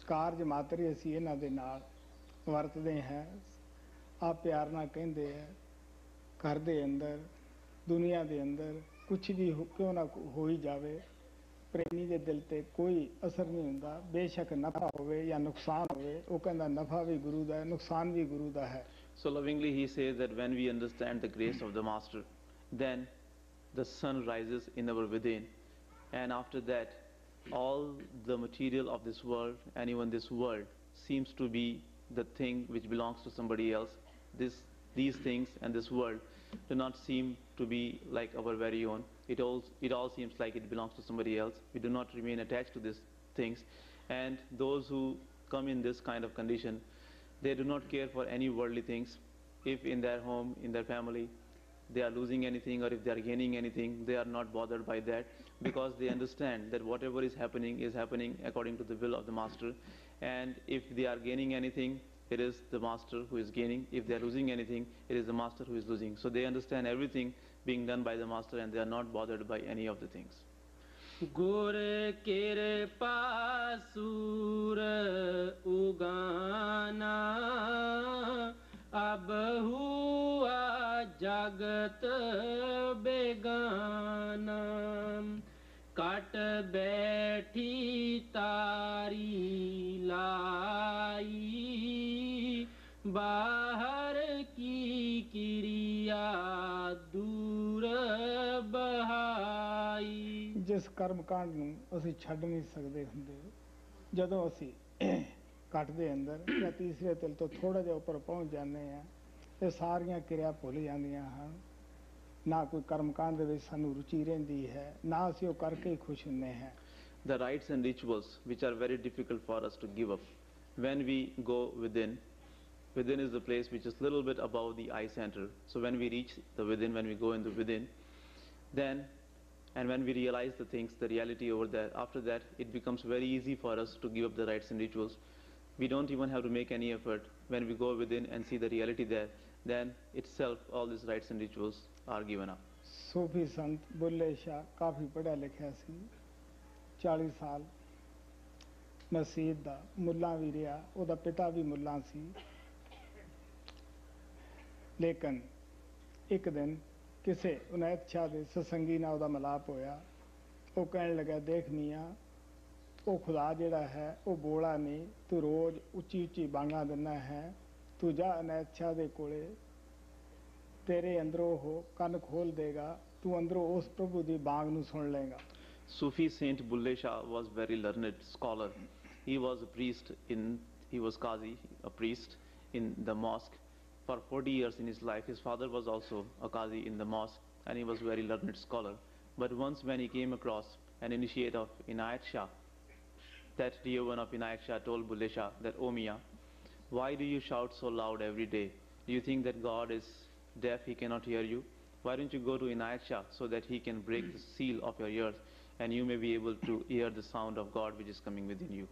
ਕਾਰਜ ਮਾਤਰ ਅਸੀਂ ਇਹਨਾਂ ਦੇ ਨਾਲ ਵਰਤਦੇ ਹਾਂ। ਆ ਪਿਆਰ ਨਾਲ ਕਹਿੰਦੇ ਆ घर दे अंदर दुनिया दे अंदर कुछ भी क्यों ना हो ही जावे, प्रेमी दे दिल ते कोई असर नहीं हुंदा। बेशक नफा होवे या नुकसान होवे, वो कहंदा नफा भी गुरु दा है, नुकसान भी गुरु दा है। So lovingly he says that when we understand the grace of the Master, then the sun rises in our within, and after that all the material of this world and even this world seems to be the thing which belongs to somebody else. These things and this world do not seem to be like our very own. It all seems like it belongs to somebody else. We do not remain attached to these things, and those who come in this kind of condition, they do not care for any worldly things. If in their home, in their family, they are losing anything or if they are gaining anything, they are not bothered by that, because they understand that whatever is happening according to the will of the Master. And if they are gaining anything, it is the Master who is gaining. If they are losing anything, it is the Master who is losing. So they understand everything being done by the Master, and they are not bothered by any of the things. गुर कृपा सूर उगाना, अब हुआ जगत बेगाना। काट बैठी तारी लाई, बाहर की क्रिया दूर बहाई। जिस कर्म कांड ਨੂੰ ਅਸੀਂ ਛੱਡ ਨਹੀਂ ਸਕਦੇ ਹੁੰਦੇ, ਜਦੋਂ ਅਸੀਂ ਘਟ ਦੇ ਅੰਦਰ ਜਾਂ ਤੀਸਰੇ ਤਿਲ ਤੋਂ ਥੋੜਾ ਜਿਹਾ ਉੱਪਰ ਪਹੁੰਚ ਜਾਂਦੇ ਆ, ਇਹ ਸਾਰੀਆਂ ਕਿਰਿਆ ਭੁੱਲ ਜਾਂਦੀਆਂ ਹਨ। ਨਾ ਕੋਈ ਕਰਮ ਕਾਂਡ ਦੇ ਵਿੱਚ ਸਾਨੂੰ ਰੁਚੀ ਰਹਿੰਦੀ ਹੈ, ਨਾ ਅਸੀਂ ਉਹ ਕਰਕੇ ਹੀ ਖੁਸ਼ ਹੁੰਦੇ ਹਾਂ। The rites and rituals which are very difficult for us to give up, when we go within is the place which is little bit above the eye center. So when we reach the within, when we go in the within, then and when we realize the things, the reality over there, after that it becomes very easy for us to give up the rites and rituals. We don't even have to make any effort. When we go within and see the reality there, then itself all these rites and rituals are given up. सूफी संत बुल्ले शाह काफ़ी पढ़िया लिखिया सी, 40 साल मसीत दा मुल्ला भी रहा, ਉਹਦਾ पिता भी मुल्ला सी। लेकिन एक दिन किसे उनैत शाह दे सत्संगी नाल ਉਹਦਾ ਮਿਲਾਪ ਹੋਇਆ। ਉਹ ਕਹਿਣ ਲੱਗਾ, देख मियाँ, ਉਹ खुदा ਜਿਹੜਾ है ਉਹ ਬੋਲਾ नहीं, तू रोज़ उच्ची उच्ची बांगा दिना है, तू जा अनैत शाह दे कोले, तेरे अंदरों हो ਕੰਨ खोल देगा, तू अंदरों उस प्रभु दी बांग ਨੂੰ सुन लेगा। Sufi Saint Bulle Shah was very learned scholar. He was a priest he was Qazi, a priest in the mosque. For 40 years in his life, his father was also a Qazi in the mosque, and he was very learned scholar. But once when he came across an initiate of Inayat Shah, that dear one of Inayat Shah told Bulle Shah that, "Oh Mia, why do you shout so loud every day? Do you think that God is deaf, he cannot hear you? Why don't you go to Inayat Shah so that he can break the seal of your ears and you may be able to hear the sound of God which is coming within you?"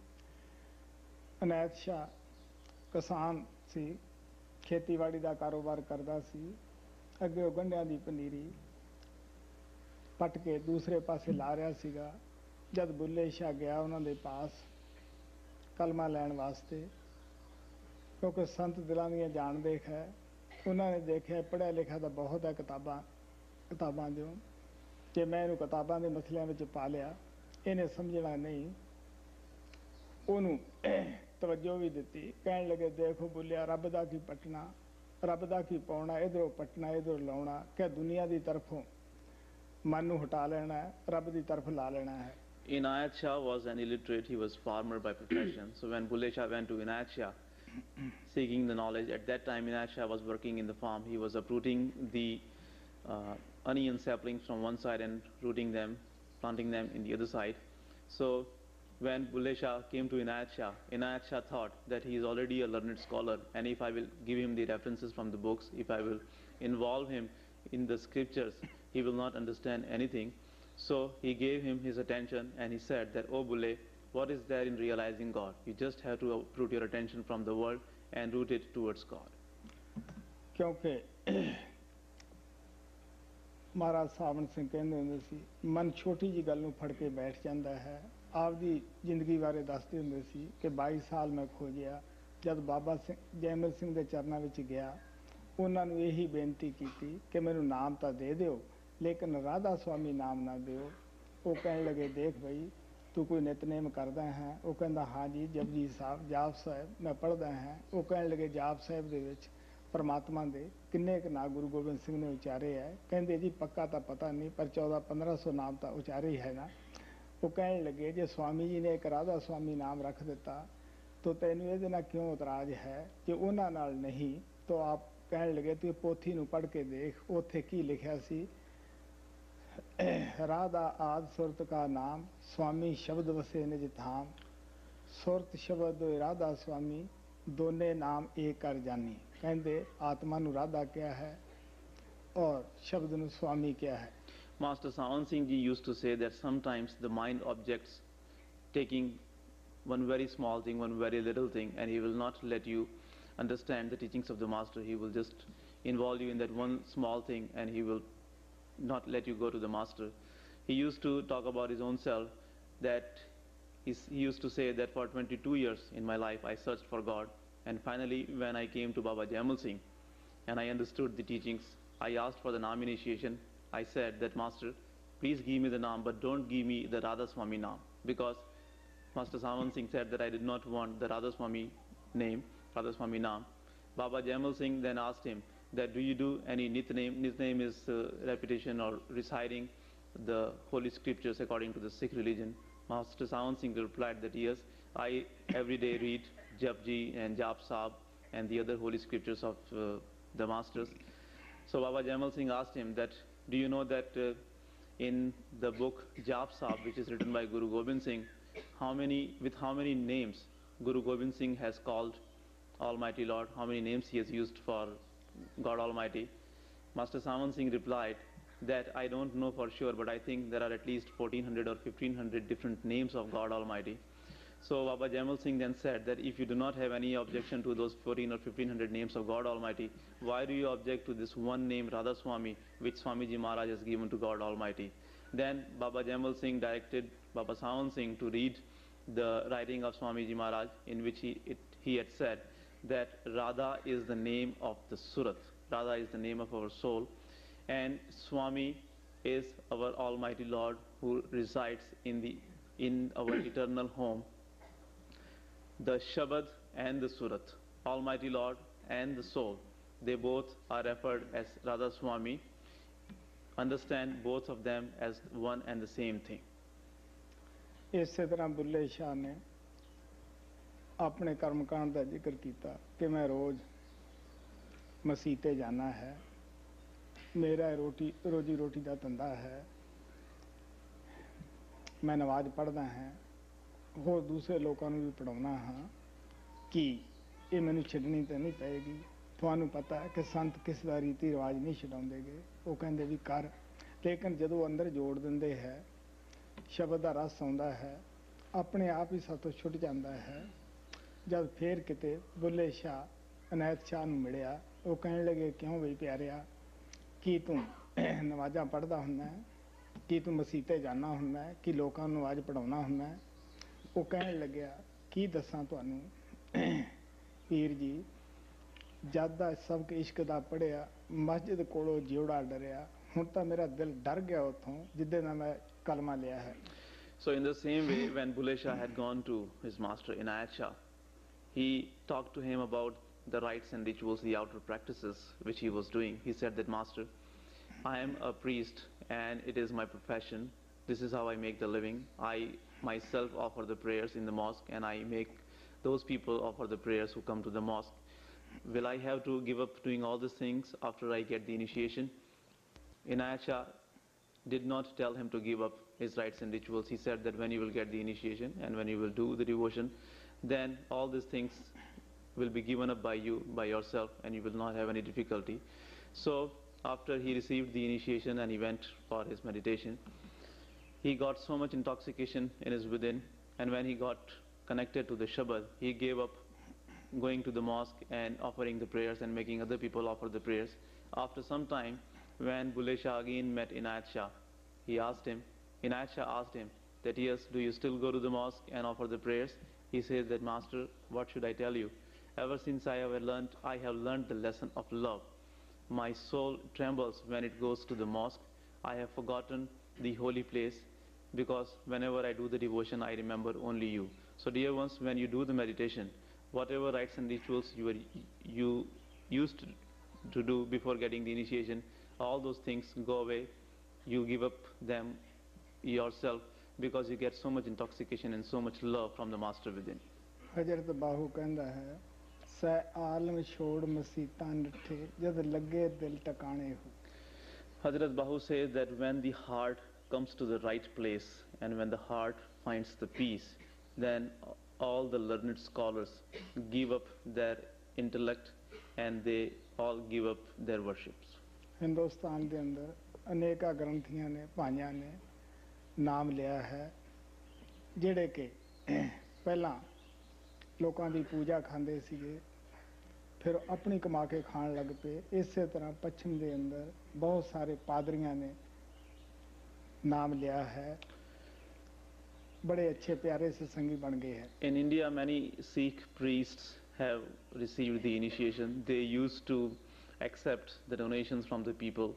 ਅਨੈਤ ਸ਼ਾਹ ਕਿਸਾਨ ਸੀ, ਖੇਤੀਬਾੜੀ ਦਾ ਕਾਰੋਬਾਰ ਕਰਦਾ ਸੀ। ਅੱਗੇ ਉਹ ਗੰਢਿਆਂ ਦੀ ਪਨੀਰੀ ਪੱਟ ਕੇ ਦੂਸਰੇ ਪਾਸੇ ਲਾ ਰਿਹਾ ਸੀਗਾ। ਜਦ ਬੁੱਲੇ ਸ਼ਾਹ ਗਿਆ ਉਹਨਾਂ ਦੇ ਪਾਸ ਕਲਮਾ ਲੈਣ ਵਾਸਤੇ, ਕਿਉਂਕਿ ਸੰਤ ਦਿਲਾਂ ਦੀਆਂ ਜਾਣ ਦੇਖ ਹੈ, ਉਹਨਾਂ ਨੇ ਦੇਖਿਆ ਪੜ੍ਹਿਆ ਲਿਖਿਆ ਤਾਂ ਬਹੁਤ ਹੈ ਕਿਤਾਬਾਂ ਜੋ, ਜੇ ਮੈਂ ਇਹਨੂੰ ਕਿਤਾਬਾਂ ਦੇ ਮਸਲਿਆਂ ਵਿੱਚ ਪਾ ਲਿਆ, ਇਹਨੇ ਸਮਝਣਾ ਨਹੀਂ। ਉਹਨੂੰ ਤਵੱਜੋ ਵੀ ਦਿੱਤੀ। ਕਹਿਣ ਲੱਗੇ, ਦੇਖੋ ਬੁੱਲਿਆ, ਰੱਬ ਦਾ ਕੀ ਪਟਣਾ, ਰੱਬ ਦਾ ਕੀ ਪਾਉਣਾ, ਇਧਰੋਂ ਪਟਣਾ ਇਧਰੋਂ ਲਾਉਣਾ, ਕਿ ਦੁਨੀਆ ਦੀ ਤਰਫੋਂ ਮਨ ਨੂੰ ਹਟਾ ਲੈਣਾ ਹੈ, ਰੱਬ ਦੀ ਤਰਫ ਲਾ ਲੈਣਾ ਹੈ। Inayat Shah was an illiterate, he was farmer by profession. So when Bulle Shah went to Inayat Shah seeking the knowledge, at that time Inayat Shah was working in the farm. He was uprooting the onion saplings from one side and rooting them, planting them in the other side. So when Bulle Shah came to Inayat Shah thought that he is already a learned scholar, and if I will give him the references from the books, if I will involve him in the scriptures, he will not understand anything. So he gave him his attention and he said that, "Oh Bulle, what is there in realizing God? You just have to uproot your attention from the world and root it towards God." ਕਿਉਂਕਿ ਮਹਾਰਾਜ ਸਾਵਣ ਸਿੰਘ ਕਹਿੰਦੇ ਹੁੰਦੇ ਸੀ, ਮਨ ਛੋਟੀ ਜੀ ਗੱਲ ਨੂੰ ਫੜ ਕੇ ਬੈਠ ਜਾਂਦਾ ਹੈ। ਆਪਦੀ ਜ਼ਿੰਦਗੀ ਬਾਰੇ ਦੱਸਦੇ ਹੁੰਦੇ ਸੀ ਕਿ 22 ਸਾਲ ਮੈਂ ਖੋਜਿਆ। ਜਦ ਬਾਬਾ ਸਿੰਘ ਜੈਮਲ ਸਿੰਘ ਦੇ ਚਰਨਾਂ ਵਿੱਚ ਗਿਆ, ਉਹਨਾਂ ਨੂੰ ਇਹੀ ਬੇਨਤੀ ਕੀਤੀ ਕਿ ਮੈਨੂੰ ਨਾਮ ਤਾਂ ਦੇ ਦਿਓ ਲੇਕਿਨ ਰਾਧਾ ਸੁਆਮੀ ਨਾਮ ਨਾ ਦਿਓ। ਉਹ ਕਹਿਣ ਲੱਗੇ ਦੇਖ ਬਈ ਤੂੰ ਕੋਈ ਨਿਤਨੇਮ ਕਰਦਾ ਹੈ? ਉਹ ਕਹਿੰਦਾ ਹਾਂ ਜੀ ਜਪਜੀ ਸਾਹਿਬ ਜਾਪ ਸਾਹਿਬ ਮੈਂ ਪੜ੍ਹਦਾ ਹਾਂ। ਉਹ ਕਹਿਣ ਲੱਗੇ ਜਾਪ ਸਾਹਿਬ ਦੇ ਵਿੱਚ ਪਰਮਾਤਮਾ ਦੇ ਕਿੰਨੇ ਕੁ ਨਾਂ ਗੁਰੂ ਗੋਬਿੰਦ ਸਿੰਘ ਨੇ ਉਚਾਰੇ ਹੈ? ਕਹਿੰਦੇ ਜੀ ਪੱਕਾ ਤਾਂ ਪਤਾ ਨਹੀਂ ਪਰ 1400-1500 ਨਾਮ ਤਾਂ ਉਚਾਰੇ ਹੀ ਹੈ ਨਾ। ਉਹ ਕਹਿਣ ਲੱਗੇ ਜੇ ਸਵਾਮੀ ਜੀ ਨੇ ਇੱਕ ਰਾਧਾ ਸੁਆਮੀ ਨਾਮ ਰੱਖ ਦਿੱਤਾ ਤਾਂ ਤੈਨੂੰ ਇਹਦੇ ਨਾਲ ਕਿਉਂ ਇਤਰਾਜ਼ ਹੈ? ਜੇ ਉਹਨਾਂ ਨਾਲ ਨਹੀਂ ਤਾਂ ਆਪ ਕਹਿਣ ਲੱਗੇ ਤੂੰ ਪੋਥੀ ਨੂੰ ਪੜ੍ਹ ਕੇ ਦੇਖ ਉੱਥੇ ਕੀ ਲਿਖਿਆ ਸੀ। राधा आद सुरत का नाम स्वामी शब्द वसे निज धाम सुरत शब्द राधा स्वामी दोने नाम एक कर जानी। कहते आत्मा नु राधा क्या है और शब्द नु स्वामी क्या है। Master Sawan Singh ji used to say that sometimes the mind objects taking one very small thing, one very little thing, and he will not let you understand the teachings of the master. He will just involve you in that one small thing and he will not let you go to the master. He used to talk about his own self, that he used to say that for 22 years in my life I searched for God, and finally when I came to Baba Jaimal Singh and I understood the teachings, I asked for the Naam initiation. I said that master, please give me the Naam but don't give me the Radha Swami Naam, because Master Sawan Singh said that I did not want the Radha Swami name, Radha Swami Naam. Baba Jaimal Singh then asked him that do you do any nitnem? Nitnem is repetition or reciting the holy scriptures according to the Sikh religion. Master Sawan Singh replied that yes, I every day read Japji and Jap Sahib and the other holy scriptures of the masters. So Baba Jaimal Singh asked him that do you know that in the book Jap Sahib, which is written by Guru Gobind Singh, with how many names Guru Gobind Singh has called Almighty Lord, how many names he has used for God Almighty? Master Sawan Singh replied that I don't know for sure, but I think there are at least 1400 or 1500 different names of God Almighty. So Baba Jaimal Singh then said that if you do not have any objection to those 14 or 1500 names of God Almighty, why do you object to this one name Radha Swami which Swamiji Maharaj has given to God Almighty? Then Baba Jaimal Singh directed Baba Sawan Singh to read the writing of Swamiji Maharaj, in which he had said that Radha is the name of the Surat. Radha is the name of our soul, and Swami is our Almighty Lord who resides in our eternal home. The Shabad and the Surat, Almighty Lord and the soul, they both are referred as Radha Swami. Understand both of them as one and the same thing. इसी तरह बुल्ले शाह ने अपने कर्मकांड का जिक्र किया कि मैं रोज़ मसीते जाना है, मेरा रोजी रोटी का धंधा है, मैं नमाज पढ़दा है और दूसरे लोगों को भी पढ़ाना हाँ कि ये मैनू छड्डनी तो नहीं पेगी। तुहानू पता है कि संत किस का रीति रिवाज नहीं छडाउंदे गे, वो कहंदे भी कर, लेकिन जदों अंदर जोड़ दिंदे है शब्द का रस आउंदा है अपने आप ही सातों छुट जाता है। जब फिर किते बुल्ले शाह अनैत शाह नूं मिलिया, वो कहने लगे क्यों बई प्यारिया कि तू नमाज़ां पढ़दा हुंदा है, कि तू मसीते जाना हुंदा है, कि लोकां नूं नमाज़ पढ़ाउणा हुंदा है। वो कहने लग्या की दसां तुहानूं पीर जी, जद दा सबक इश्क दा पढ़िया मस्जिद कोलों जिउड़ा डरिया, हुण तां मेरा दिल डर गया उत्थों जिद्दे नाल मैं कलमा लिया है। So in the same way, when Bulle Shah had gone to his master Inayat Shah, he talked to him about the rites and rituals, the outer practices which he was doing. He said that, Master, I am a priest and it is my profession. This is how I make the living. I myself offer the prayers in the mosque, and I make those people offer the prayers who come to the mosque. Will I have to give up doing all these things after I get the initiation? Inayat Shah did not tell him to give up his rites and rituals. He said that when you will get the initiation and when you will do the devotion, then all these things will be given up by you, by yourself, and you will not have any difficulty. So after he received the initiation and he went for his meditation, he got so much intoxication in his within, and when he got connected to the Shabad, he gave up going to the mosque and offering the prayers and making other people offer the prayers. After some time, when Bulle Shah again met Inayat Shah, Inayat Shah asked him that, yes, do you still go to the mosque and offer the prayers? He says that, Master, what should I tell you? Ever since I have learned the lesson of love, My soul trembles when it goes to the mosque. I have forgotten the holy place because whenever I do the devotion, I remember only you. So dear ones, when you do the meditation, whatever rites and rituals you used to do before getting the initiation, all those things go away. You give up them yourself because you get so much intoxication and so much love from the master within. ਹਜ਼ਰਤ ਬਾਹੂ ਕਹਿੰਦਾ ਹੈ ਸੈ ਆਲਮ ਛੋੜ ਮਸੀਤਾਂ ਨਿੱਠੇ ਜਦ ਲੱਗੇ ਦਿਲ ਟਿਕਾਣੇ ਹੋ Hazrat Bahu says that when the heart comes to the right place and when the heart finds the peace, then all the learned scholars give up their intellect and they all give up their worships. Hindustan ਦੇ ਅੰਦਰ ਅਨੇਕਾਂ ਗ੍ਰੰਥੀਆਂ ਨੇ ਭਾਈਆਂ ਨੇ ਨਾਮ ਲਿਆ ਹੈ ਜਿਹੜੇ ਕਿ ਪਹਿਲਾਂ ਲੋਕਾਂ ਦੀ ਪੂਜਾ ਖਾਂਦੇ ਸੀਗੇ ਫਿਰ ਆਪਣੀ ਕਮਾ ਕੇ ਖਾਣ ਲੱਗ ਪਏ ਇਸੇ ਤਰ੍ਹਾਂ ਪੱਛਮ ਦੇ ਅੰਦਰ ਬਹੁਤ ਸਾਰੇ ਪਾਦਰੀਆਂ ਨੇ ਨਾਮ ਲਿਆ ਹੈ ਬੜੇ ਅੱਛੇ ਪਿਆਰੇ ਸਤਸੰਗੀ ਬਣ ਗਏ ਹੈ In India, many Sikh priests have received the initiation. They used to accept the donations from the people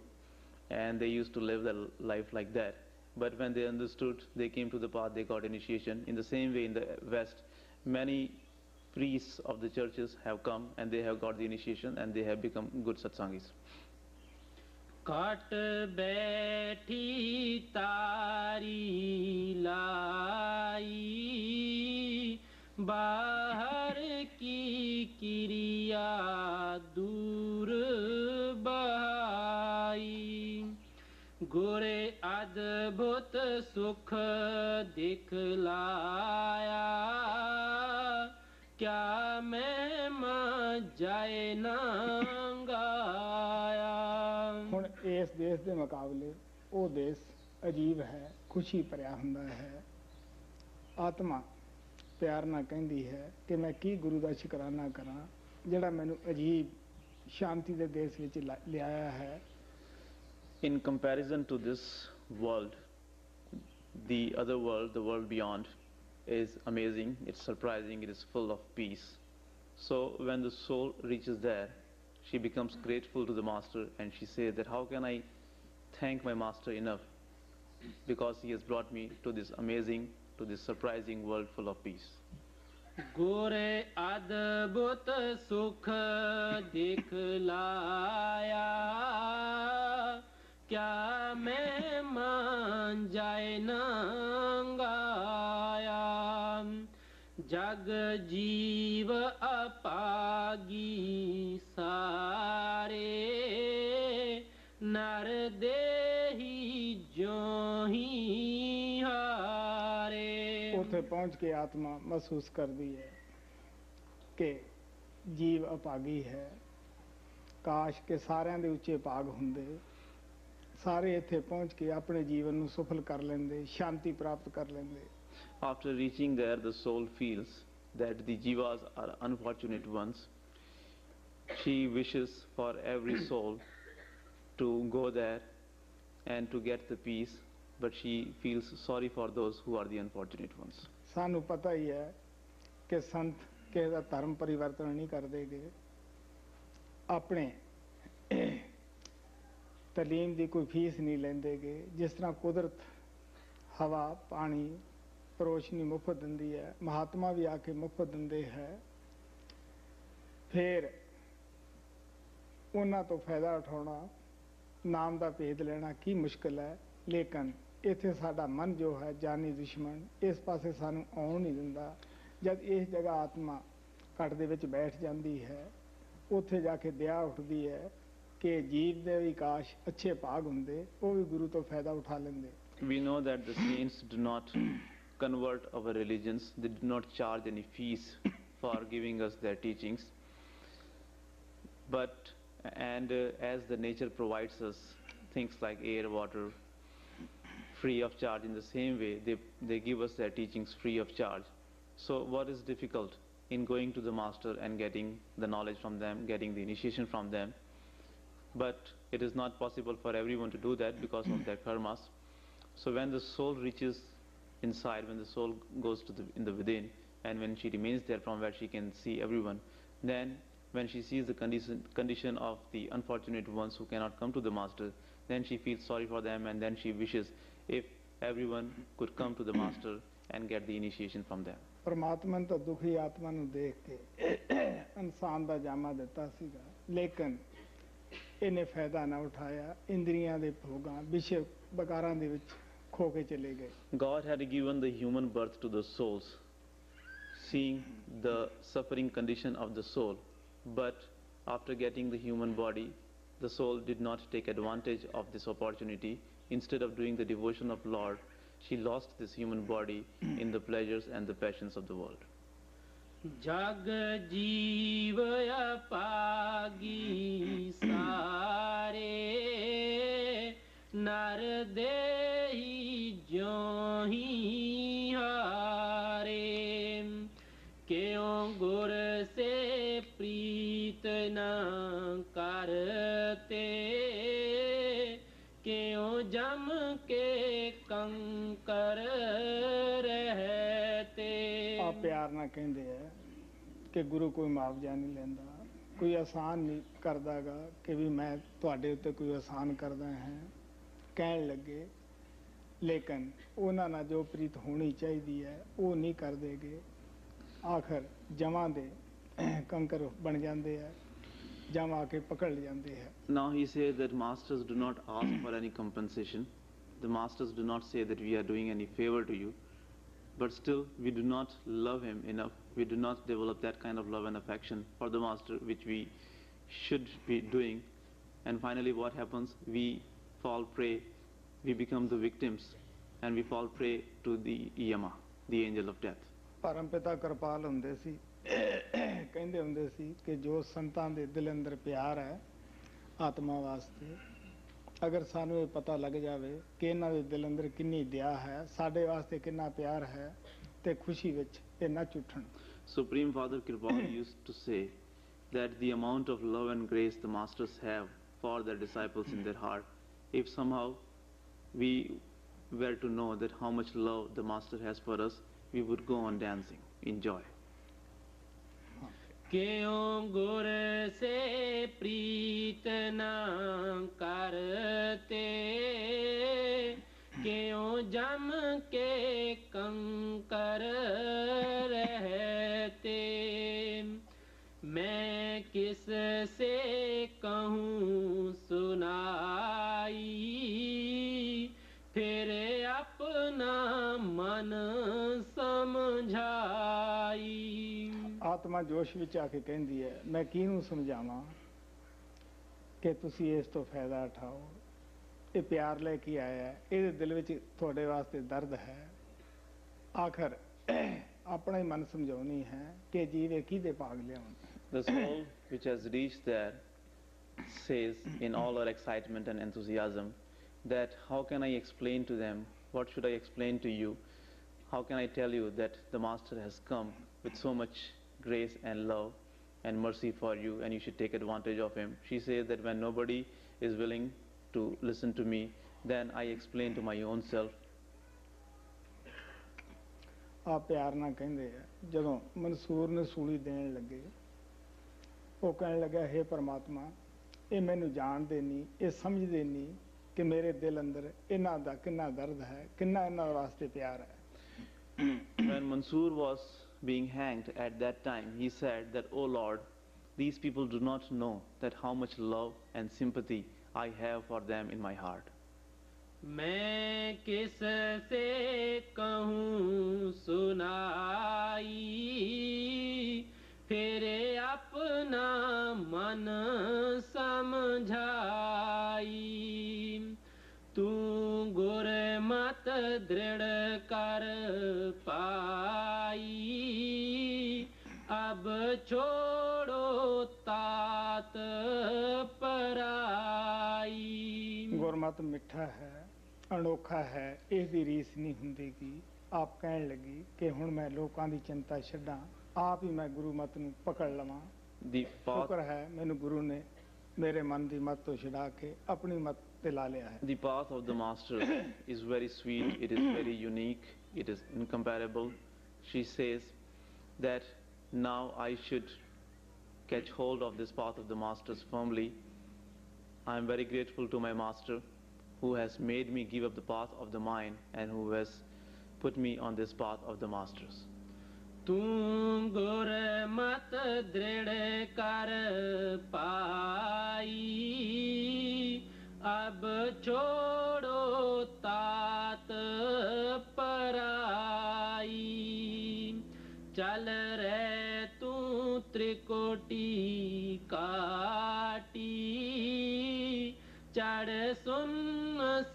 and they used to live their life like that. But when they understood, they came to the path, they got initiation. In the same way, in the West, many priests of the churches have come and they have got the initiation and they have become good satsangis. ਘਟ ਬੈਠੀ ਤਾਰੀ ਲਾਈ ਬਾਹਰ ਕੀ ਕਿਰਿਆ ਦੂਰ ਬਹਾਈ ਗੁਰੇ ਅਦਭੁਤ ਸੁਖ ਦਿਖਲਾਇਆ ਕਿਆ ਮਹਿਮਾ ਜਾਏ ਨਾ ਗਾਇਆ ਹੁਣ ਇਸ ਦੇਸ਼ ਦੇ ਮੁਕਾਬਲੇ ਉਹ ਦੇਸ਼ ਅਜੀਬ ਹੈ ਖੁਸ਼ੀ ਭਰਿਆ ਹੁੰਦਾ ਹੈ ਆਤਮਾ ਪਿਆਰ ਨਾਲ ਕਹਿੰਦੀ ਹੈ ਕਿ ਮੈਂ ਕੀ ਗੁਰੂ ਦਾ ਸ਼ੁਕਰਾਨਾ ਕਰਾਂ ਜਿਹੜਾ ਮੈਨੂੰ ਅਜੀਬ ਸ਼ਾਂਤੀ ਦੇ ਦੇਸ਼ ਵਿੱਚ ਲਿਆਇਆ ਹੈ In comparison to this world, the other world, the world beyond, is amazing, it's surprising, it is full of peace. So when the soul reaches there, she becomes grateful to the master and she says that how can I thank my master enough because he has brought me to this amazing, to this surprising world full of peace. ਗੁਰੇ ਅਦਭੁਤ ਸੁਖ ਦਿਖਲਾਇਆ ਕਿਆ ਮਹਿਮਾਨ ਜਾਏ ਨਾ ਗਾਇਆ ਜਗ ਜੀਵ ਅਪਾਗੀ ਸਾਰੇ ਨਰ ਦੇਹੀ ਜੋ ਹੀ ਹਾਰੇ ਉੱਥੇ ਪਹੁੰਚ ਕੇ ਆਤਮਾ ਮਹਿਸੂਸ ਕਰਦੀ ਹੈ ਕਿ ਜੀਵ ਅਪਾਗੀ ਹੈ ਕਾਸ਼ ਕਿ ਸਾਰਿਆਂ ਦੇ ਉੱਚੇ ਭਾਗ ਹੁੰਦੇ ਸਾਰੇ ਇੱਥੇ ਪਹੁੰਚ ਕੇ ਆਪਣੇ ਜੀਵਨ ਨੂੰ ਸਫਲ ਕਰ ਲੈਂਦੇ ਸ਼ਾਂਤੀ ਪ੍ਰਾਪਤ ਕਰ ਲੈਂਦੇ After reaching there, the soul feels that the jivas are unfortunate ones. She wishes for every soul to go there and to get the peace, but she feels sorry for those who are the unfortunate ones. ਸਾਨੂੰ ਪਤਾ ਹੀ ਹੈ ਕਿ ਸੰਤ ਕਿਸੇ ਦਾ ਧਰਮ ਪਰਿਵਰਤਨ ਨਹੀਂ ਕਰਦੇਗੇ ਆਪਣੇ ਤਾਲੀਮ ਦੀ ਕੋਈ ਫੀਸ ਨਹੀਂ ਲੈਂਦੇਗੇ ਜਿਸ ਤਰ੍ਹਾਂ ਕੁਦਰਤ ਹਵਾ ਪਾਣੀ ਰੋਸ਼ਨੀ ਮੁਫਤ ਦਿੰਦੀ ਹੈ ਮਹਾਤਮਾ ਵੀ ਆ ਕੇ ਮੁਫਤ ਦਿੰਦੇ ਹੈ ਫਿਰ ਉਹਨਾਂ ਤੋਂ ਫਾਇਦਾ ਉਠਾਉਣਾ ਨਾਮ ਦਾ ਭੇਦ ਲੈਣਾ ਕੀ ਮੁਸ਼ਕਲ ਹੈ ਲੇਕਿਨ ਇੱਥੇ ਸਾਡਾ ਮਨ ਜੋ ਹੈ ਜਾਨੀ ਦੁਸ਼ਮਣ ਇਸ ਪਾਸੇ ਸਾਨੂੰ ਆਉਣ ਨਹੀਂ ਦਿੰਦਾ ਜਦ ਇਸ ਜਗ੍ਹਾ ਆਤਮਾ ਘਟ ਦੇ ਵਿੱਚ ਬੈਠ ਜਾਂਦੀ ਹੈ ਉੱਥੇ ਜਾ ਕੇ ਦਇਆ ਉੱਠਦੀ ਹੈ ਕਿ ਜੀਵ ਦੇ ਵਿਕਾਸ ਅੱਛੇ ਭਾਗ ਹੁੰਦੇ ਉਹ ਵੀ ਗੁਰੂ ਤੋਂ ਫਾਇਦਾ ਉਠਾ ਲੈਂਦੇ We know that the saints do not convert our religions, they do not charge any fees for giving us their teachings. But, as the nature provides us things like air, water, free of charge, in the same way, they give us their teachings free of charge. So what is difficult in going to the master and getting the knowledge from them, getting the initiation from them? But it is not possible for everyone to do that because of their karmas. So when the soul reaches inside, when the soul goes to in the within, and when she remains there from where she can see everyone, then when she sees the condition of the unfortunate ones who cannot come to the master, then she feels sorry for them, and then she wishes if everyone could come to the master and get the initiation from them. ਪਰਮਾਤਮਾ ਨੇ ਤਾਂ ਦੁਖੀ ਆਤਮਾ ਨੂੰ ਦੇਖ ਕੇ ਇਨਸਾਨ ਦਾ ਜਾਮਾ ਦਿੱਤਾ ਸੀਗਾ, ਲੇਕਿਨ ਇਹਨੇ ਫਾਇਦਾ ਨਾ ਉਠਾਇਆ, ਇੰਦਰੀਆਂ ਦੇ ਭੋਗਾਂ ਵਿਸ਼ੇ ਵਿਕਾਰਾਂ ਦੇ ਵਿੱਚ ਖੋ ਕੇ ਚਲੇ ਗਏ। God had given the human birth to the souls, seeing the suffering condition of the soul, but after getting the human body, the soul did not take advantage of this opportunity. Instead of doing the devotion of Lord, she lost this human body in the pleasures and the passions of the world. जग जीव अपागी सारे, नर देही ज्यों ही हारे, क्यों गुर से प्रीत न करते, क्यों जम के कंकर रहते। ਆ ਪਿਆਰ ਨਾਲ ਕਹਿੰਦੇ ਆ ਕਿ ਗੁਰੂ ਕੋਈ ਮੁਆਵਜ਼ਾ ਨਹੀਂ ਲੈਂਦਾ, ਕੋਈ ਆਸਾਨ ਨਹੀਂ ਕਰਦਾਗਾ ਕਿ ਵੀ ਮੈਂ ਤੁਹਾਡੇ ਉੱਤੇ ਕੋਈ ਆਸਾਨ ਕਰਦਾ ਹਾਂ, ਕਹਿਣ ਲੱਗੇ, ਲੇਕਿਨ ਉਹਨਾਂ ਨਾਲ ਜੋ ਪ੍ਰੀਤ ਹੋਣੀ ਚਾਹੀਦੀ ਹੈ ਉਹ ਨਹੀਂ ਕਰਦੇਗੇ। ਆਖਰ ਜਮਾਂ ਦੇ ਕੰਕਰ ਬਣ ਜਾਂਦੇ ਆ, ਜਮ ਆ ਕੇ ਪਕੜ ਜਾਂਦੇ ਹੈ। Now he says that masters do not ask for any compensation. The masters do not say that we are doing any favor to you, but still we do not love him enough. We do not develop that kind of love and affection for the master which we should be doing. And finally what happens? We fall prey, we become the victims, and we fall prey to the Yama, the angel of death. ਪਰਮ ਪਿਤਾ ਕਿਰਪਾਲ ਹੁੰਦੇ ਸੀ, ਕਹਿੰਦੇ ਹੁੰਦੇ ਸੀ ਕਿ ਜੋ ਸੰਤਾਂ ਦੇ ਦਿਲ ਅੰਦਰ ਪਿਆਰ ਹੈ ਆਤਮਾ ਵਾਸਤੇ, ਅਗਰ ਸਾਨੂੰ ਇਹ ਪਤਾ ਲੱਗ ਜਾਵੇ ਕਿ ਇਹਨਾਂ ਦੇ ਦਿਲ ਅੰਦਰ ਕਿੰਨੀ ਦਇਆ ਹੈ, ਸਾਡੇ ਵਾਸਤੇ ਕਿੰਨਾ ਪਿਆਰ ਹੈ, ਤੇ ਖੁਸ਼ੀ ਵਿੱਚ ਇਹ ਨੱਚ ਉੱਠਣ। Supreme Father Kirpal used to say that the amount of love and grace the masters have for their disciples in their heart, if somehow we were to know that how much love the master has for us, we would go on dancing in joy. क्यों गुर से प्रीत न करते, क्यों जम के कंकर रहते, मैं किस से कहूँ सुनाई, फिर अपना मन समझाई। ਆਤਮਾ ਜੋਸ਼ ਵਿੱਚ ਆ ਕੇ ਕਹਿੰਦੀ ਹੈ, ਮੈਂ ਕਿਹਨੂੰ ਸਮਝਾਵਾਂ ਕਿ ਤੁਸੀਂ ਇਸ ਤੋਂ ਫਾਇਦਾ ਉਠਾਓ, ਇਹ ਪਿਆਰ ਲੈ ਕੇ ਆਇਆ ਹੈ, ਇਹਦੇ ਦਿਲ ਵਿੱਚ ਤੁਹਾਡੇ ਵਾਸਤੇ ਦਰਦ ਹੈ। ਆਖਰ ਆਪਣਾ ਹੀ ਮਨ ਸਮਝਾਉਣੀ ਹੈ ਕਿ ਜੀਵੇ ਕਿਹਦੇ ਭਾਗ ਲਿਆਉਣ। The soul which has reached there says in all her excitement and enthusiasm that how can I explain to them, what should I explain to you, how can I tell you that the master has come with so much grace and love and mercy for you and you should take advantage of him. She says that when nobody is willing to listen to me, then I explain to my own self. ਆ ਪਿਆਰ ਨਾਲ ਕਹਿੰਦੇ ਆ, ਜਦੋਂ ਮਨਸੂਰ ਨੇ ਸੂਲੀ ਦੇਣ ਲੱਗੇ, ਉਹ ਕਹਿਣ ਲੱਗਾ, ਹੇ ਪਰਮਾਤਮਾ, ਇਹ ਮੈਨੂੰ ਜਾਣਦੇ ਨਹੀਂ, ਇਹ ਸਮਝਦੇ ਨਹੀਂ ਕਿ ਮੇਰੇ ਦਿਲ ਅੰਦਰ ਇਹਨਾਂ ਦਾ ਕਿੰਨਾ ਦਰਦ ਹੈ, ਕਿੰਨਾ ਇਹਨਾਂ ਵਾਸਤੇ ਪਿਆਰ ਹੈ। When Mansoor was being hanged at that time, he said that, "Oh Lord, these people do not know that how much love and sympathy I have for them in my heart." मैं किस से कहूँ सुनाई, फिर अपना मन समझाई, तू गुर मत दृढ़ कर पाई, अब छोड़ो तात पराई। ਗੁਰਮਤਿ ਮਿੱਠਾ ਹੈ, ਅਨੋਖਾ ਹੈ, ਇਸ ਦੀ ਰੀਸ ਨਹੀਂ ਹੁੰਦੀਗੀ। ਆਪ ਕਹਿਣ ਲੱਗੀ ਕਿ ਹੁਣ ਮੈਂ ਲੋਕਾਂ ਦੀ ਚਿੰਤਾ ਛੱਡਾਂ, ਆਪ ਹੀ ਮੈਂ ਗੁਰੂ ਮਤ ਨੂੰ ਪਕੜ ਲਵਾਂ। The path, ਸ਼ੁਕਰ ਹੈ ਮੈਨੂੰ ਗੁਰੂ ਨੇ ਮੇਰੇ ਮਨ ਦੀ ਮਤ ਤੋਂ ਛੁਡਾ ਕੇ ਆਪਣੀ ਮਤ ਤੇ ਲਾ ਲਿਆ ਹੈ। the path of the master is very sweet, it is very unique, it is incomparable. She says that now I should catch hold of this path of the masters firmly. I am very grateful to my master who has made me give up the path of the mind and who has put me on this path of the masters. तूं गुर मत दृढ़ कर पाई, अब छोड़ो तात पराई। चल रे तू त्रिकोटि काटी, चढ़ सुन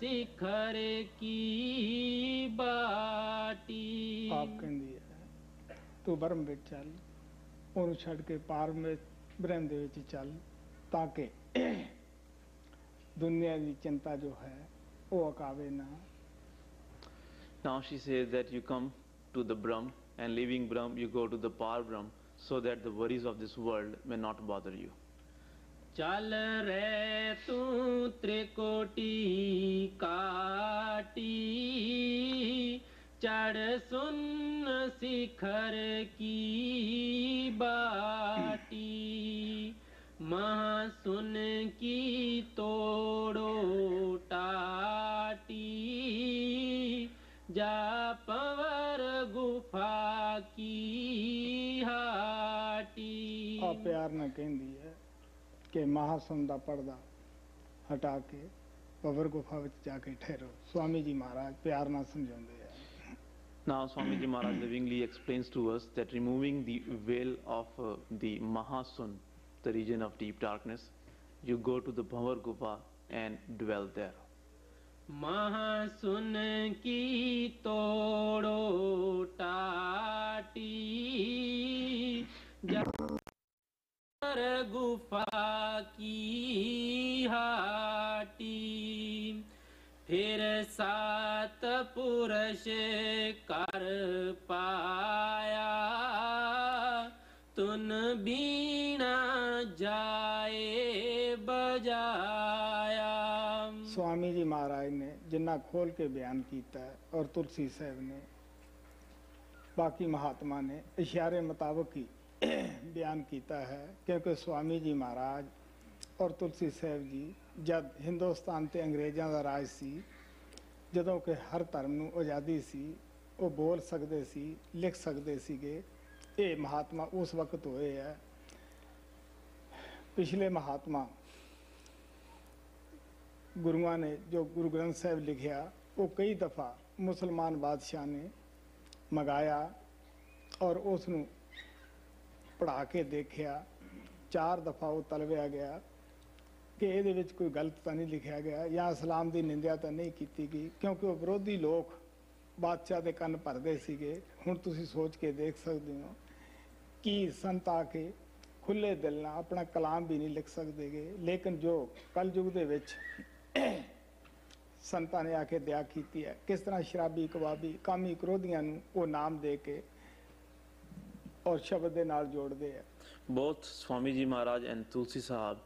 शिखर की बाटी। ਆਪ ਕਹਿੰਦੀ ਹੈ ਤੂੰ ਬ੍ਰਹਮ ਵਿੱਚ ਚੱਲ, ਉਹਨੂੰ ਛੱਡ ਕੇ ਪਾਰ ਵਿੱਚ ਬ੍ਰਹਮ ਦੇ ਵਿੱਚ ਚੱਲ, ਤਾਂ ਕਿ ਦੁਨੀਆ ਦੀ ਚਿੰਤਾ ਜੋ ਹੈ ਉਹ ਅਕਾਵੇ ਨਾ। Now she says that you come to the Brahm, and leaving Brahm you go to the Par Brahm, so that the worries of this world may not bother you. चल रे तू त्रिकोटि काटी, चढ़ सुन शिखर की बाटी। महासुन की तोड़ो टाटी, जा पंवर गुफा की हाटी। ਆ ਪਿਆਰ ਨਾਲ ਕਹਿੰਦੀ ਹੈ ਕਿ ਮਹਾਸੁਨ ਦਾ ਪਰਦਾ ਹਟਾ ਕੇ ਪਵਰ ਗੁਫਾ ਵਿੱਚ ਜਾ ਕੇ ਠਹਿਰੋ। ਸਵਾਮੀ ਜੀ ਮਹਾਰਾਜ ਪਿਆਰ ਨਾਲ ਸਮਝਾਉਂਦੇ ਆ। Now Swamiji Maharaj lovingly explains to us that removing the veil of the Mahasun, the region of deep darkness, you go to the Bhavar Gufa and dwell there. महासुन की तोड़ो टाटी, जर गुफा की हाटी। फिर सात पुरुष कर पाया, तुन बीणा जाए बजाया। ਸਵਾਮੀ ਜੀ ਮਹਾਰਾਜ ਨੇ ਜਿੰਨਾ ਖੋਲ ਕੇ ਬਿਆਨ ਕੀਤਾ ਹੈ, ਔਰ ਤੁਲਸੀ ਸਾਹਿਬ ਨੇ, ਬਾਕੀ ਮਹਾਤਮਾ ਨੇ ਇਸ਼ਾਰੇ ਮੁਤਾਬਕ ਹੀ ਬਿਆਨ ਕੀਤਾ ਹੈ। ਕਿਉਂਕਿ ਸਵਾਮੀ ਜੀ ਮਹਾਰਾਜ ਔਰ ਤੁਲਸੀ ਸਾਹਿਬ ਜੀ ਜਦ ਹਿੰਦੁਸਤਾਨ ਤੇ ਅੰਗਰੇਜ਼ਾਂ ਦਾ ਰਾਜ ਸੀ, ਜਦੋਂ ਕਿ ਹਰ ਧਰਮ ਨੂੰ ਆਜ਼ਾਦੀ ਸੀ, ਉਹ ਬੋਲ ਸਕਦੇ ਸੀ, ਲਿਖ ਸਕਦੇ ਸੀਗੇ। ਇਹ ਮਹਾਤਮਾ ਉਸ ਵਕਤ ਹੋਏ ਹੈ। ਪਿਛਲੇ ਮਹਾਤਮਾ ਗੁਰੂਆਂ ਨੇ ਜੋ ਗੁਰੂ ਗ੍ਰੰਥ ਸਾਹਿਬ ਲਿਖਿਆ, ਉਹ ਕਈ ਦਫਾ ਮੁਸਲਮਾਨ ਬਾਦਸ਼ਾਹ ਨੇ ਮੰਗਾਇਆ ਔਰ ਉਸ ਨੂੰ ਪੜ੍ਹਾ ਕੇ ਦੇਖਿਆ। 4 ਦਫਾ ਉਹ ਤਲਵਿਆ ਗਿਆ ਕਿ ਇਹਦੇ ਵਿੱਚ ਕੋਈ ਗਲਤ ਤਾਂ ਨਹੀਂ ਲਿਖਿਆ ਗਿਆ ਜਾਂ ਇਸਲਾਮ ਦੀ ਨਿੰਦਿਆ ਤਾਂ ਨਹੀਂ ਕੀਤੀ ਗਈ, ਕਿਉਂਕਿ ਉਹ ਵਿਰੋਧੀ ਲੋਕ ਬਾਦਸ਼ਾਹ ਦੇ ਕੰਨ ਭਰਦੇ ਸੀਗੇ। ਹੁਣ ਤੁਸੀਂ ਸੋਚ ਕੇ ਦੇਖ ਸਕਦੇ ਹੋ ਕਿ ਸੰਤ ਆ ਕੇ ਖੁੱਲੇ ਦਿਲ ਨਾਲ ਆਪਣਾ ਕਲਾਮ ਵੀ ਨਹੀਂ ਲਿਖ ਸਕਦੇਗੇ। ਲੇਕਿਨ ਜੋ ਕਲਯੁਗ ਦੇ ਵਿੱਚ ਸੰਤਾਂ ਨੇ ਆ ਕੇ ਦਇਆ ਕੀਤੀ ਹੈ, ਕਿਸ ਤਰ੍ਹਾਂ ਸ਼ਰਾਬੀ ਕਬਾਬੀ ਕਾਮੀ ਕ੍ਰੋਧੀਆਂ ਨੂੰ ਉਹ ਨਾਮ ਦੇ ਕੇ ਔਰ ਸ਼ਬਦ ਦੇ ਨਾਲ ਜੋੜਦੇ ਆ। Both Swamiji Maharaj and Tulsi Sahib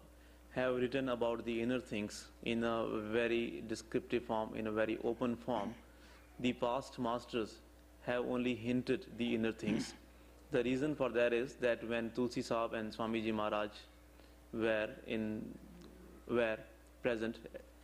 have written about the inner things in a very descriptive form, in a very open form. The past masters have only hinted the inner things. The reason for that is that when Tulsi Sahib and Swamiji Maharaj were present,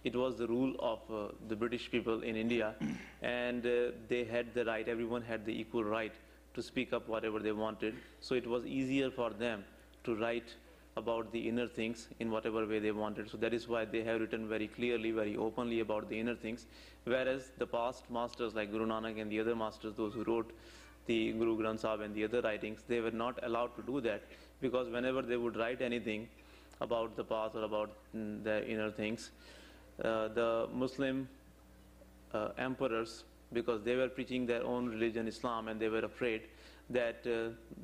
it was the rule of the British people in India, and they had the right, everyone had the equal right to speak up whatever they wanted. So it was easier for them to write about the inner things in whatever way they wanted. So that is why they have written very clearly, very openly about the inner things. Whereas the past masters like Guru Nanak and the other masters, those who wrote the Guru Granth Sahib and the other writings, they were not allowed to do that, because whenever they would write anything about the past or about the inner things, the Muslim emperors, because they were preaching their own religion, Islam, and they were afraid that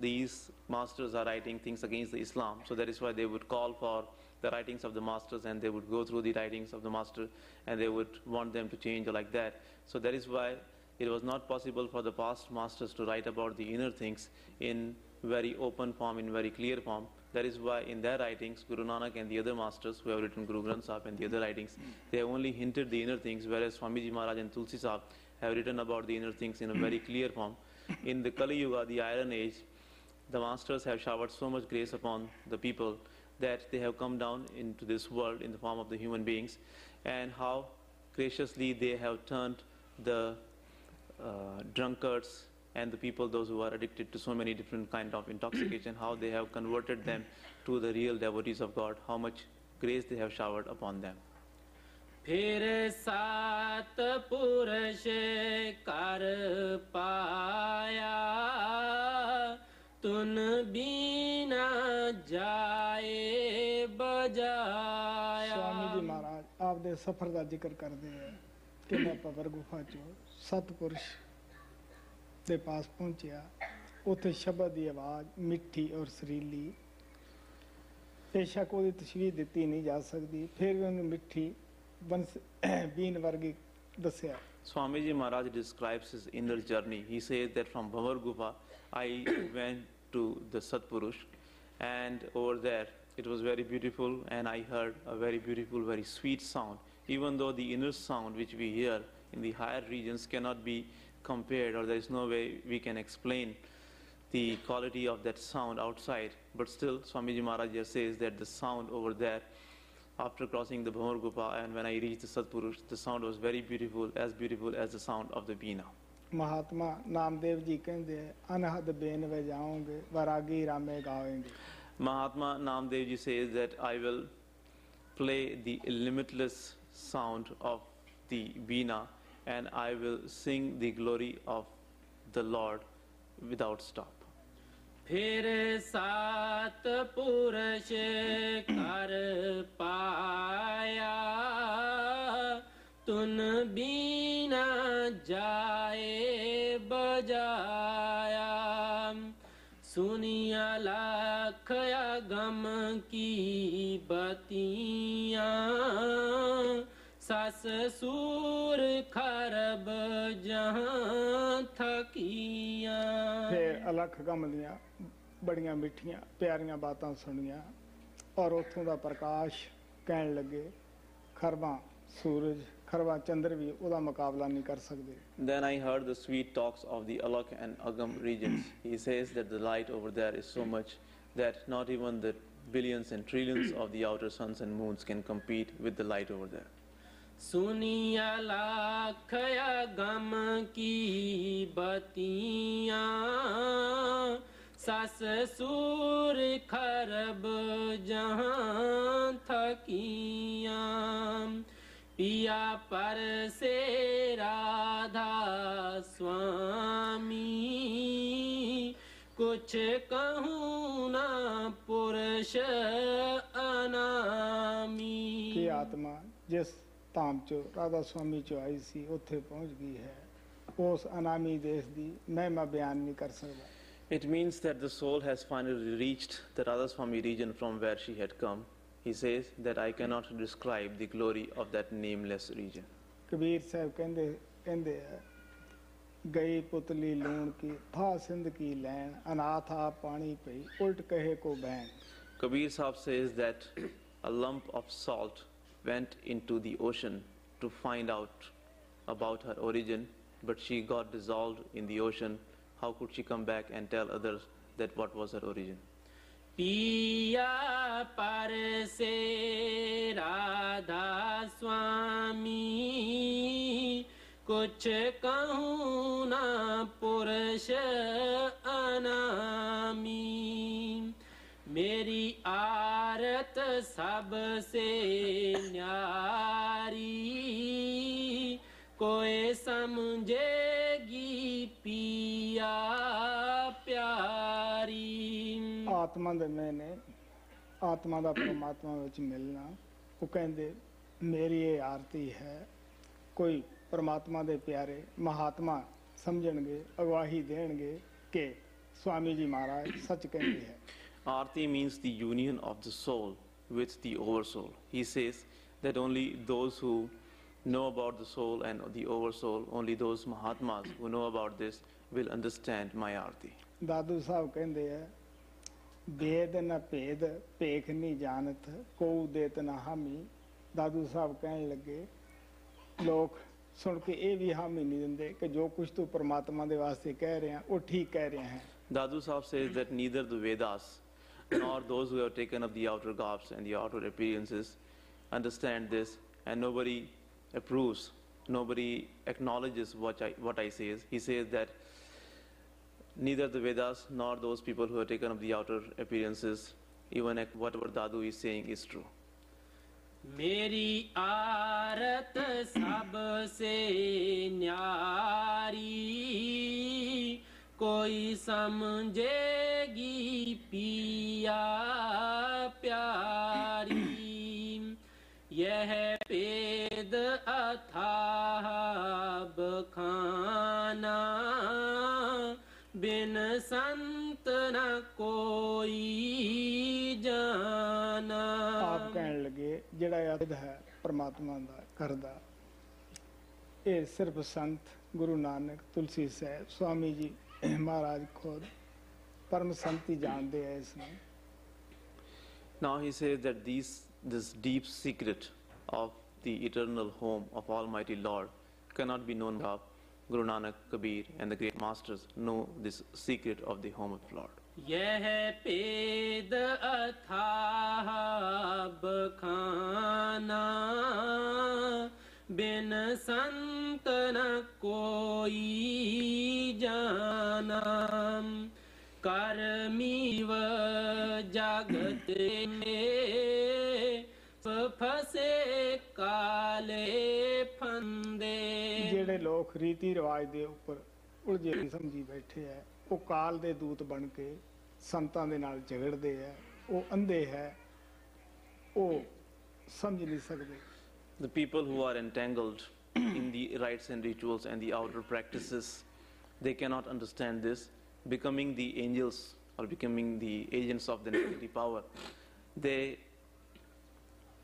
these masters are writing things against the Islam. So that is why they would call for the writings of the masters, and they would go through the writings of the master, and they would want them to change or like that. So that is why it was not possible for the past masters to write about the inner things in very open form, in very clear form. That is why in their writings, Guru Nanak and the other masters who have written Guru Granth Sahib and the other writings, they have only hinted the inner things, whereas Swamiji Maharaj and Tulsi Sahib have written about the inner things in a very clear form. In the Kali Yuga, the Iron Age, The masters have showered so much grace upon the people that they have come down into this world in the form of the human beings, and how graciously they have turned the drunkards and the people, those who are addicted to so many different kind of intoxication, how they have converted them to the real devotees of God, how much grace they have showered upon them. फिर सात पुरुष कर पाया तुन बीना जाए बजाया। स्वामी जी महाराज आपदे सफर का जिक्र करते हैं कि मैं पवर गुफा चो सतपुरुष दे पास पहुंचया, उथे शब्द की आवाज मिठी और सुरीली, बेशक ਉਹਦੀ ਤਸ਼ਬੀਹ ਦਿੱਤੀ ਨਹੀਂ ਜਾ ਸਕਦੀ, ਫਿਰ ਵੀ ਉਹਨੂੰ ਮਿੱਠੀ ਬੀਨ ਵਰਗੀ ਦੱਸਿਆ। Swami Ji Maharaj describes his inner journey. He says that from Bhavar Gufa I went to the Satpurush, and over there it was very beautiful, and I heard a very beautiful, very sweet sound, even though the inner sound which we hear in the higher regions cannot be compared, or there is no way we can explain the quality of that sound outside. But still Swamiji Maharaj here says that the sound over there after crossing the Bhamar Gufa and when I reached the Satpurush, the sound was very beautiful as the sound of the Veena. महात्मा नामदेव जी कहते अनहद Ben बजाओगे वैरागी रामे गाएंगे। Mahatma Namdev Ji says that I will play the limitless sound of the Veena and I will sing the glory of the Lord without stop. फिर सात पुरुष कर पाया तुन बीना जाए बजाया। सुनिया लाख गम की बतियाँ सस सूर खरब जहाँ थकियाँ। फिर अलख गम दियां बड़ियां मिठियां प्यारियां बातां सुनियां और उथों दा प्रकाश कहन लगे खरबा सूरज खरबा चंद्र भी उदा मुकाबला नहीं कर सकते। Then I heard the sweet talks of the Alak and Agam regions. He says that the light over there is so much that not even the billions and trillions of the outer suns and moons can compete with the light over there. सुनिया लाख गम की बतियाँ सस सूर खरब जहाँ थकियाँ। पिया पर से राधा स्वामी कुछ कहूँ ना पुरुष अनामी। कि आत्मा जिस धाम चो राधा स्वामी चो आई सी उथे पहुंच गई है, उस अनामी देश दी महिमा बयान नहीं कर सकता। It means that the soul has finally reached the Radha Swami region from where she had come. He says that I cannot describe the glory of that nameless region. Kabir साहब कहते हैं गई पुतली लूण की था सिंध की लैन अनाथ आ पानी पई उल्ट कहे को बहन। Kabir Sahib says that a lump of salt went into the ocean to find out about her origin, but she got dissolved in the ocean. How could she come back and tell others that what was her origin? पिया पर से राधा स्वामी कुछ कहूँ ना पुरुष अनामी। मेरी आरत सबसे न्यारी कोई समझेगी पिया प्यारी। आत्मा दे मैंने आत्मा दा परमात्मा विच मिलना वो कहंदे मेरी ये आरती है। कोई परमात्मा दे प्यारे महात्मा समझणगे अगवाही देणगे कि स्वामी जी महाराज सच कहंदे है। Arti means the union of the soul with the oversoul. He says that only those who know about the soul and the oversoul, only those Mahatmas who know about this will understand my Arti. दादू साहब कहंदे है भेद न भेद पेख नहीं जानत को देत न हामी। दादू साहब कहने लगे लोग सुन के ये भी हामी नहीं देंगे कि जो कुछ तू परमात्मा दे वास्ते कह रहे हैं वो ठीक कह रहे हैं। Dadu Sahib says that neither the Vedas nor those who have taken up the outer garbs and the outer appearances understand this, and nobody approves, nobody acknowledges what I say. He says that neither the Vedas nor those people who have taken up the outer appearances, even whatever Dadu is saying, is true. मेरी आरत सबसे न्यारी कोई समझेगी पिया प्यारी यह पेद अथाह बखाना बिन संत न कोई जाना। ਆਪ ਕਹਿਣ ਲੱਗੇ ਜਿਹੜਾ ਯਾਦ ਹੈ ਪਰਮਾਤਮਾ ਦਾ ਕਰਦਾ ਇਹ ਸਿਰਫ ਸੰਤ ਗੁਰੂ ਨਾਨਕ ਤੁਲਸੀ ਸਾਹਿਬ ਸਵਾਮੀ ਜੀ ਮਹਾਰਾਜ ਖੁਦ ਪਰਮ ਸੰਤ ਹੀ ਜਾਣਦੇ ਐ ਇਸ ਨੂੰ। Now he says that this deep secret of the eternal home of Almighty Lord cannot be known by Guru Nanak, Kabir and the great masters know this secret of the home of Lord. यह पेद अथाह बखाना बिन संत न कोई जाना कर्मीव जगत में फसे काले फंदे। ਜਿਹੜੇ ਲੋਕ ਰੀਤੀ ਰਿਵਾਜ ਦੇ ਉੱਪਰ ਉਲਝੇ ਸਮਝੀ ਬੈਠੇ ਐ ਉਹ ਕਾਲ ਦੇ ਦੂਤ ਬਣ ਕੇ ਸੰਤਾਂ ਦੇ ਨਾਲ ਝਗੜਦੇ ਐ ਉਹ ਅੰਧੇ ਹੈ ਉਹ ਸਮਝ ਨਹੀਂ ਸਕਦੇ। The people who are entangled in the rites and rituals and the outer practices, they cannot understand this, becoming the angels or becoming the agents of the negative power.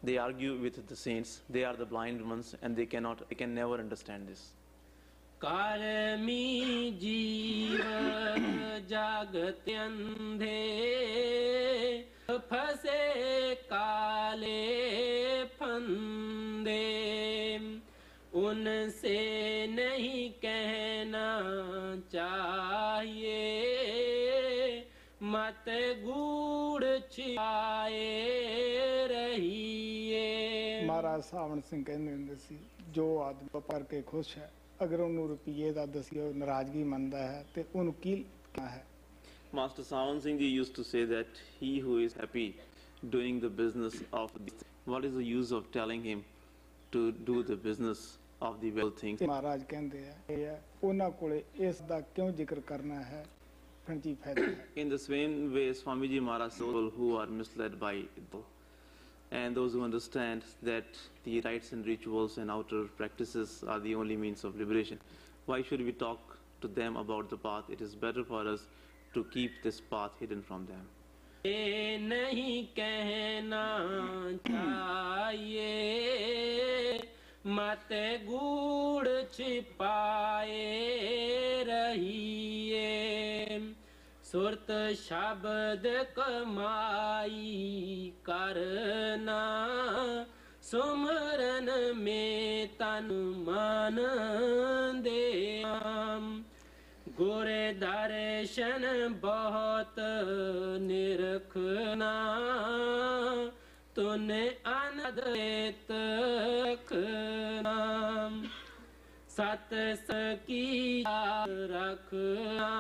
They argue with the saints, they are the blind ones, and they can never understand this. कर्मी जीव जागत अंधे फसे काले फंदे उनसे नहीं कहना चाहिए मत गूढ़ छिपाए रहिए। ਮਹਾਰਾਜ ਸਾਵਣ ਸਿੰਘ ਕਹਿੰਦੇ ਹੁੰਦੇ ਸੀ ਜੋ ਆਦਮੀ ਵਪਾਰ ਕੇ ਖੁਸ਼ ਹੈ ਅਗਰ ਉਹਨੂੰ ਰੁਪਈਏ ਦਾ ਦਸਿਓ ਨਾਰਾਜ਼ਗੀ ਮੰਨਦਾ ਹੈ ਤੇ ਉਹਨੂੰ ਕੀ ਕਹਿਣਾ ਹੈ। Master Sawan Singh ji used to say that he who is happy doing the business of this, what is the use of telling him to do the business of the well things? ਮਹਾਰਾਜ ਕਹਿੰਦੇ ਆ ਇਹ ਹੈ ਉਹਨਾਂ ਕੋਲੇ ਇਸ ਦਾ ਕਿਉਂ ਜ਼ਿਕਰ ਕਰਨਾ ਹੈ ਫੰਜੀ ਫਾਇਦਾ ਹੈ। In the same way, Swamiji Maharaj people who are misled by it, and those who understand that the rites and rituals and outer practices are the only means of liberation. Why should we talk to them about the path? It is better for us to keep this path hidden from them. ये नहीं कहना चाहिए मत गूढ़ छिपाए रहिए सुरत शब्द कमाई करना सुमरन में तन मन देना गुर दर्शन बहुत निरखना तुने अनदेत रखना सत सकी रखना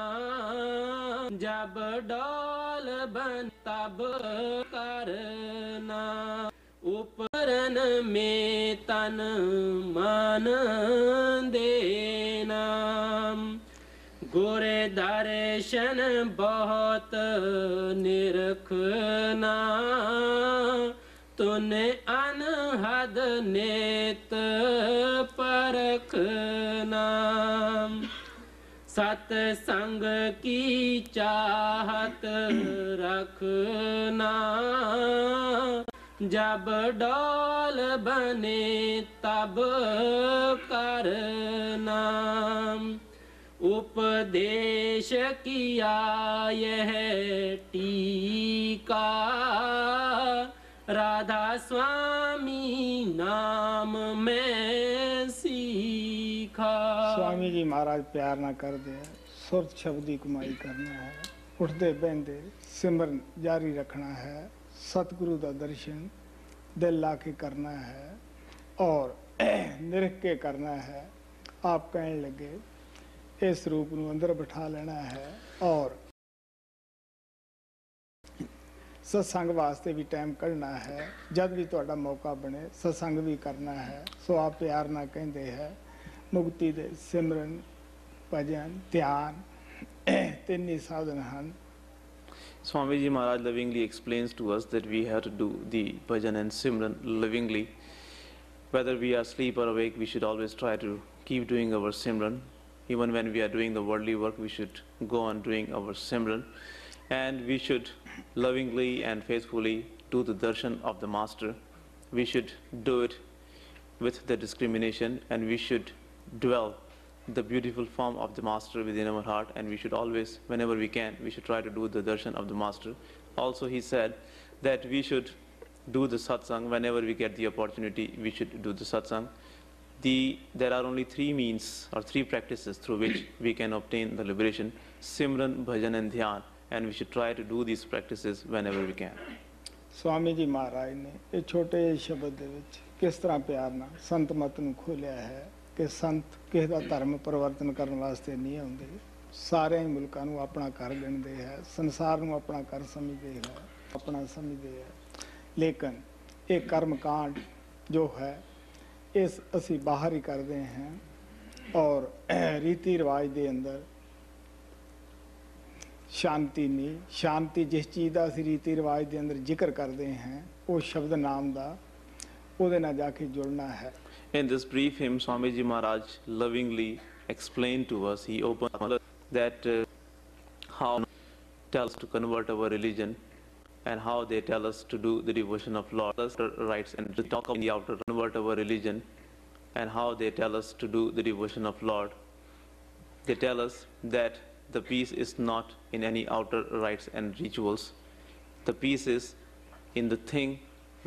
जब डोल बन तब करना उपरन में तन मन देना गुर दर्शन बहुत निरखना तुने अनहद नेत परखना सत्संग की चाहत रखना जब डोल बने तब करना उपदेश किया यह टीका राधा स्वामी नाम में सीखा। स्वामी जी महाराज प्यार ना कर दे सुरत शब्द की कमाई करना है ਉੱਠਦੇ ਬਹਿੰਦੇ ਸਿਮਰਨ ਜਾਰੀ ਰੱਖਣਾ ਹੈ, ਸਤਿਗੁਰੂ ਦਾ ਦਰਸ਼ਨ ਦਿਲ ਲਾ ਕੇ ਕਰਨਾ ਹੈ ਔਰ ਨਿਰਖ ਕੇ ਕਰਨਾ ਹੈ। ਆਪ ਕਹਿਣ ਲੱਗੇ ਇਸ ਰੂਪ ਨੂੰ ਅੰਦਰ ਬਿਠਾ ਲੈਣਾ ਹੈ ਔਰ सत्संग वास्ते भी टाइम कढ़ना है, जब भी तुहाडा मौका बने सत्संग भी करना है। सो आप प्यार ना कहते हैं मुक्ति दे सिमरन भजन ध्यान तीन ही साधन हैं। Swamiji Maharaj lovingly explains to us that we have to do the bhajan and simran lovingly. Whether we are asleep or awake, we should always try to keep doing our simran. Even when we are doing the worldly work, we should go on doing our simran. And we should lovingly and faithfully do the darshan of the Master. We should do it with the discrimination, and we should dwell the beautiful form of the Master within our heart, and we should always, whenever we can, we should try to do the darshan of the Master. Also he said that we should do the satsang whenever we get the opportunity. We should do the satsang. There are only three means or three practices through which we can obtain the liberation: simran, bhajan and dhyan. And we should try to do these practices whenever we can. Swami ji महाराज ने ये छोटे शब्द दे विच किस तरह प्यार ना संत मत नूं खोलिया है कि संत किसी दा धर्म परिवर्तन करने वास्ते नहीं आउंदे, सारे ही मुल्कां नूं अपना घर गिणदे है, संसार नूं अपना घर समझदे है, अपना समझदे है। लेकिन ये कर्म कांड जो है इस असी बाहर ही करते हैं और रीति रिवाज दे अंदर शांति नहीं। शांति जिस चीज़ का असी रीति रिवाज के अंदर जिक्र करते हैं वो शब्द नाम का ਉਹਦੇ ਨਾਲ ਜਾ ਕੇ जुड़ना है। In this brief hymn, Swamiji Maharaj lovingly explained to us, he opened that how tells to convert our religion and how they tell us to do the devotion of Lord rights and to talk of the outer convert our religion and how they tell us to do the devotion of Lord. They tell us that the peace is not in any outer rites and rituals. The peace is in the thing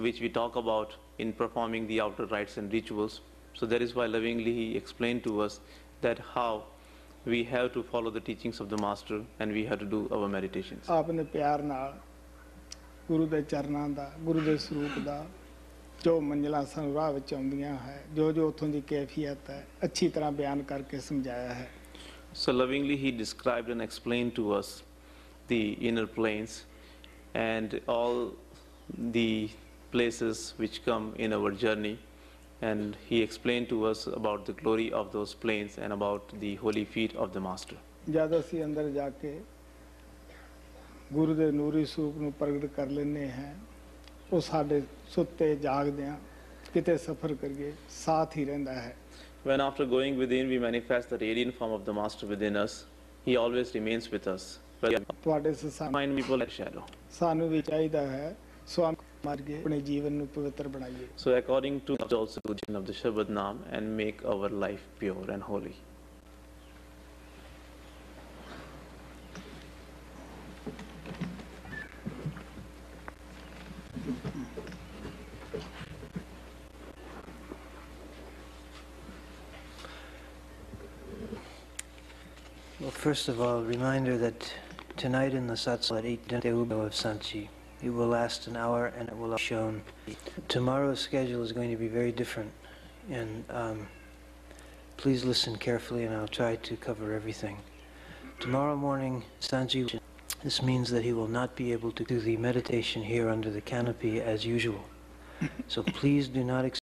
which we talk about in performing the outer rites and rituals. So that is why lovingly he explained to us that how we have to follow the teachings of the Master and we have to do our meditations. आपने प्यार नाल गुरु दे चरणां दा, गुरु दे स्वरूप दा जो मंजिलां सानूं राह विच आउंदियां है, जो जो उत्थों दी कैफियत है अच्छी तरह बयान करके समझाया है। So lovingly he described and explained to us the inner planes and all the places which come in our journey, and he explained to us about the glory of those planes and about the holy feet of the Master. जद असी अंदर जाके गुरु दे नूरी soup नूं प्रगट कर लेने हैं, वो साडे सुत्ते जागदियां किते सफर करिए साथ ही रहंदा है। When after going within we manifest the radiant form of the Master within us, he always remains with us. ਤੁਹਾਡੇ ਸਸਾਨ Find people like shadow. ਸਾਨੂੰ ਵੀ ਚਾਹੀਦਾ ਹੈ स्वामी मार्गे अपने जीवन ਨੂੰ ਪਵਿੱਤਰ ਬਣਾਈਏ। So according to also the of the Shabad Naam and make our life pure and holy. Well, first of all, reminder that tonight in the satsang at 8 Denteubo of Sanchi, it will last an hour and it will be shown. Tomorrow's schedule is going to be very different, and please listen carefully and I'll try to cover everything. Tomorrow morning, Sanchi, this means that he will not be able to do the meditation here under the canopy as usual. So please do not expect